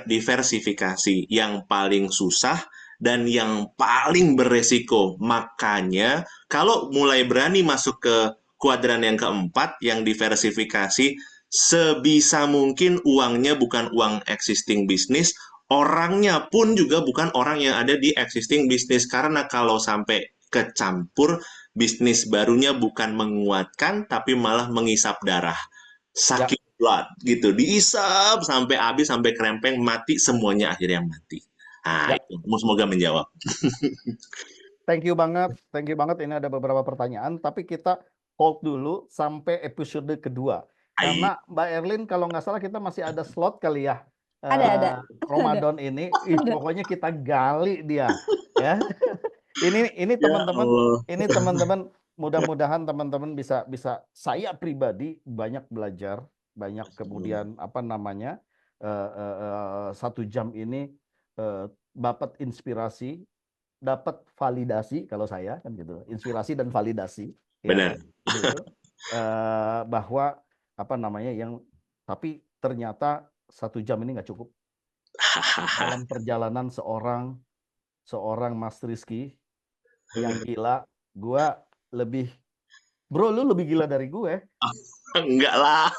S2: diversifikasi. Yang paling susah dan yang paling beresiko. Makanya, kalau mulai berani masuk ke kuadran yang keempat, yang diversifikasi, sebisa mungkin uangnya bukan uang existing bisnis, orangnya pun juga bukan orang yang ada di existing bisnis. Karena kalau sampai kecampur, bisnis barunya bukan menguatkan, tapi malah mengisap darah.
S3: Ya.
S2: Sakit blood gitu, diisap sampai habis, sampai krempeng, mati semuanya, akhirnya mati. Nah,
S3: Ya.
S2: itu semoga menjawab.
S3: Thank you banget. Thank you banget. Ini ada beberapa pertanyaan, tapi kita hold dulu sampai episode kedua.
S2: Ai,
S3: Karena Mbak Erlin, kalau nggak salah kita masih ada slot kali ya.
S1: Ada.
S3: Ramadan ini.
S1: Ada.
S3: Pokoknya kita gali dia. Ya. Ini
S2: ya
S3: teman-teman,
S2: Allah.
S3: ini teman-teman, mudah-mudahan teman-teman bisa saya pribadi banyak belajar, banyak kemudian apa namanya 1 jam ini dapat inspirasi, dapat validasi kalau saya kan gitu, inspirasi dan validasi ya
S2: Benar.
S3: gitu. Bahwa apa namanya yang tapi ternyata 1 jam ini nggak cukup dalam perjalanan seorang Mas Rizky yang gila. Gua lebih, bro, lu lebih gila dari gue.
S2: Enggak lah.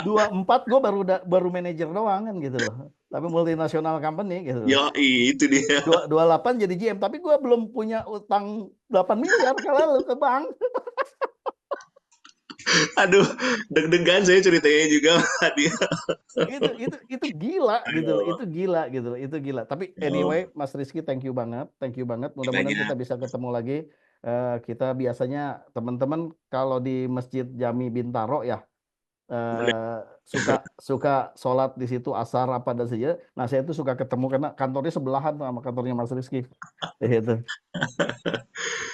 S3: 24 gue baru manajer doang kan gitu loh, tapi multinasional company gitu loh.
S2: Yo, itu dia.
S3: 28 jadi GM, tapi gue belum punya utang 8 miliar kalau lu ke bank.
S2: Aduh, deg-degan saya ceritanya juga tadi.
S3: Itu gila gitu loh,
S2: Aduh,
S3: itu gila gitu loh, itu gila. Tapi
S2: oh,
S3: anyway, Mas Rizky, thank you banget, thank you banget. Mudah-mudahan kita
S2: banyak.
S3: bisa ketemu lagi. Kita biasanya teman-teman kalau di Masjid Jami Bintaro ya,
S2: Benar.
S3: suka sholat di situ asar apa dan saja. Nah, saya tuh suka ketemu karena kantornya sebelahan sama kantornya Mas Rizky. Itu.
S2: Ya,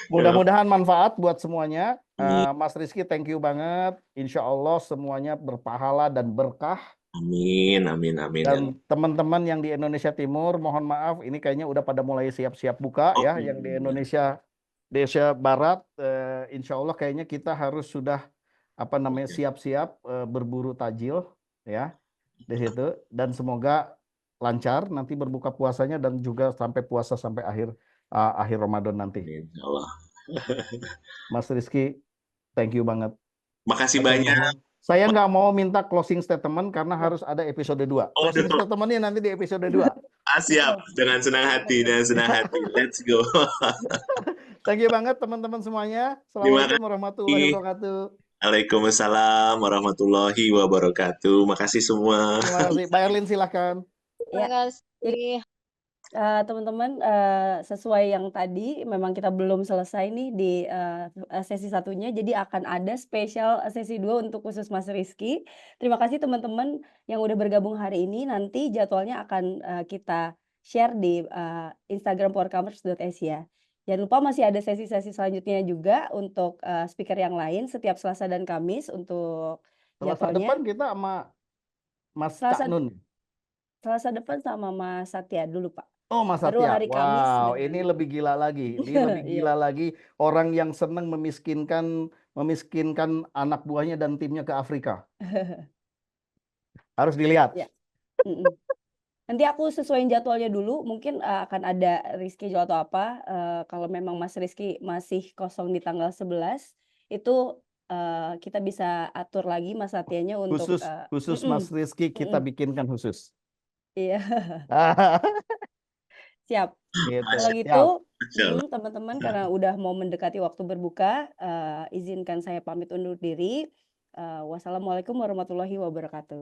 S3: Mudah-mudahan manfaat buat semuanya.
S2: amin,
S3: Mas Rizky, thank you banget. Insya Allah semuanya berpahala dan berkah.
S2: amin, amin, amin, ya Allah.
S3: Dan teman-teman yang di Indonesia Timur, mohon maaf, ini kayaknya udah pada mulai siap-siap buka
S2: Oh,
S3: ya. Yang di Indonesia Barat, insya Allah kayaknya kita harus sudah apa namanya
S2: oke.
S3: siap-siap berburu tajil ya. di situ, dan semoga lancar nanti berbuka puasanya dan juga sampai puasa sampai akhir Ramadan nanti.
S2: Insya Allah.
S3: Mas Rizky, thank you banget.
S2: Makasih
S3: Matur
S2: banyak.
S3: nuwun. Saya nggak mau minta closing statement karena harus ada episode 2.
S2: Oh,
S3: Closing statementnya nanti di episode 2.
S2: siap. Dengan senang hati, dengan senang hati. Let's go.
S3: Thank you banget teman-teman semuanya.
S2: Terima
S3: Assalamualaikum warahmatullahi
S2: kasih.
S3: wabarakatuh.
S2: Waalaikumsalam warahmatullahi wabarakatuh. Makasih semua.
S3: Terima kasih. Mbak Erlin silahkan.
S1: Ya,
S4: Terima
S1: jadi
S4: kasih.
S1: teman-teman, sesuai yang tadi memang kita belum selesai nih di sesi satunya, jadi akan ada spesial sesi 2 untuk khusus Mas Rizky. Terima kasih teman-teman yang udah bergabung hari ini, nanti jadwalnya akan kita share di Instagram powercommerce.asia. Jangan lupa masih ada sesi-sesi selanjutnya juga untuk speaker yang lain setiap Selasa dan Kamis untuk
S3: Selasa
S1: jadwalnya.
S3: depan kita sama Mas
S1: Selasa
S3: Cak Nun.
S1: Selasa depan sama Mas Satya dulu, Pak.
S3: Oh, Mas
S1: Baru
S3: Satya.
S1: hari Kamis
S3: Wow,
S1: dengan
S3: ini lebih gila lagi. Ini lebih
S1: Iya.
S3: gila lagi. Orang yang senang memiskinkan anak buahnya dan timnya ke Afrika. Harus dilihat.
S1: Ya. Mm-mm. Nanti aku sesuaiin jadwalnya dulu, mungkin akan ada reschedule atau apa. Kalau memang Mas Rizky masih kosong di tanggal 11, itu kita bisa atur lagi Mas Satyanya untuk
S3: Khusus Mas Rizky kita bikinkan khusus.
S1: Iya, siap.
S3: Gitu.
S1: Kalau
S3: Siap.
S1: gitu,
S2: Siap.
S1: teman-teman, karena udah mau mendekati waktu berbuka, izinkan saya pamit undur diri. Wassalamualaikum warahmatullahi wabarakatuh.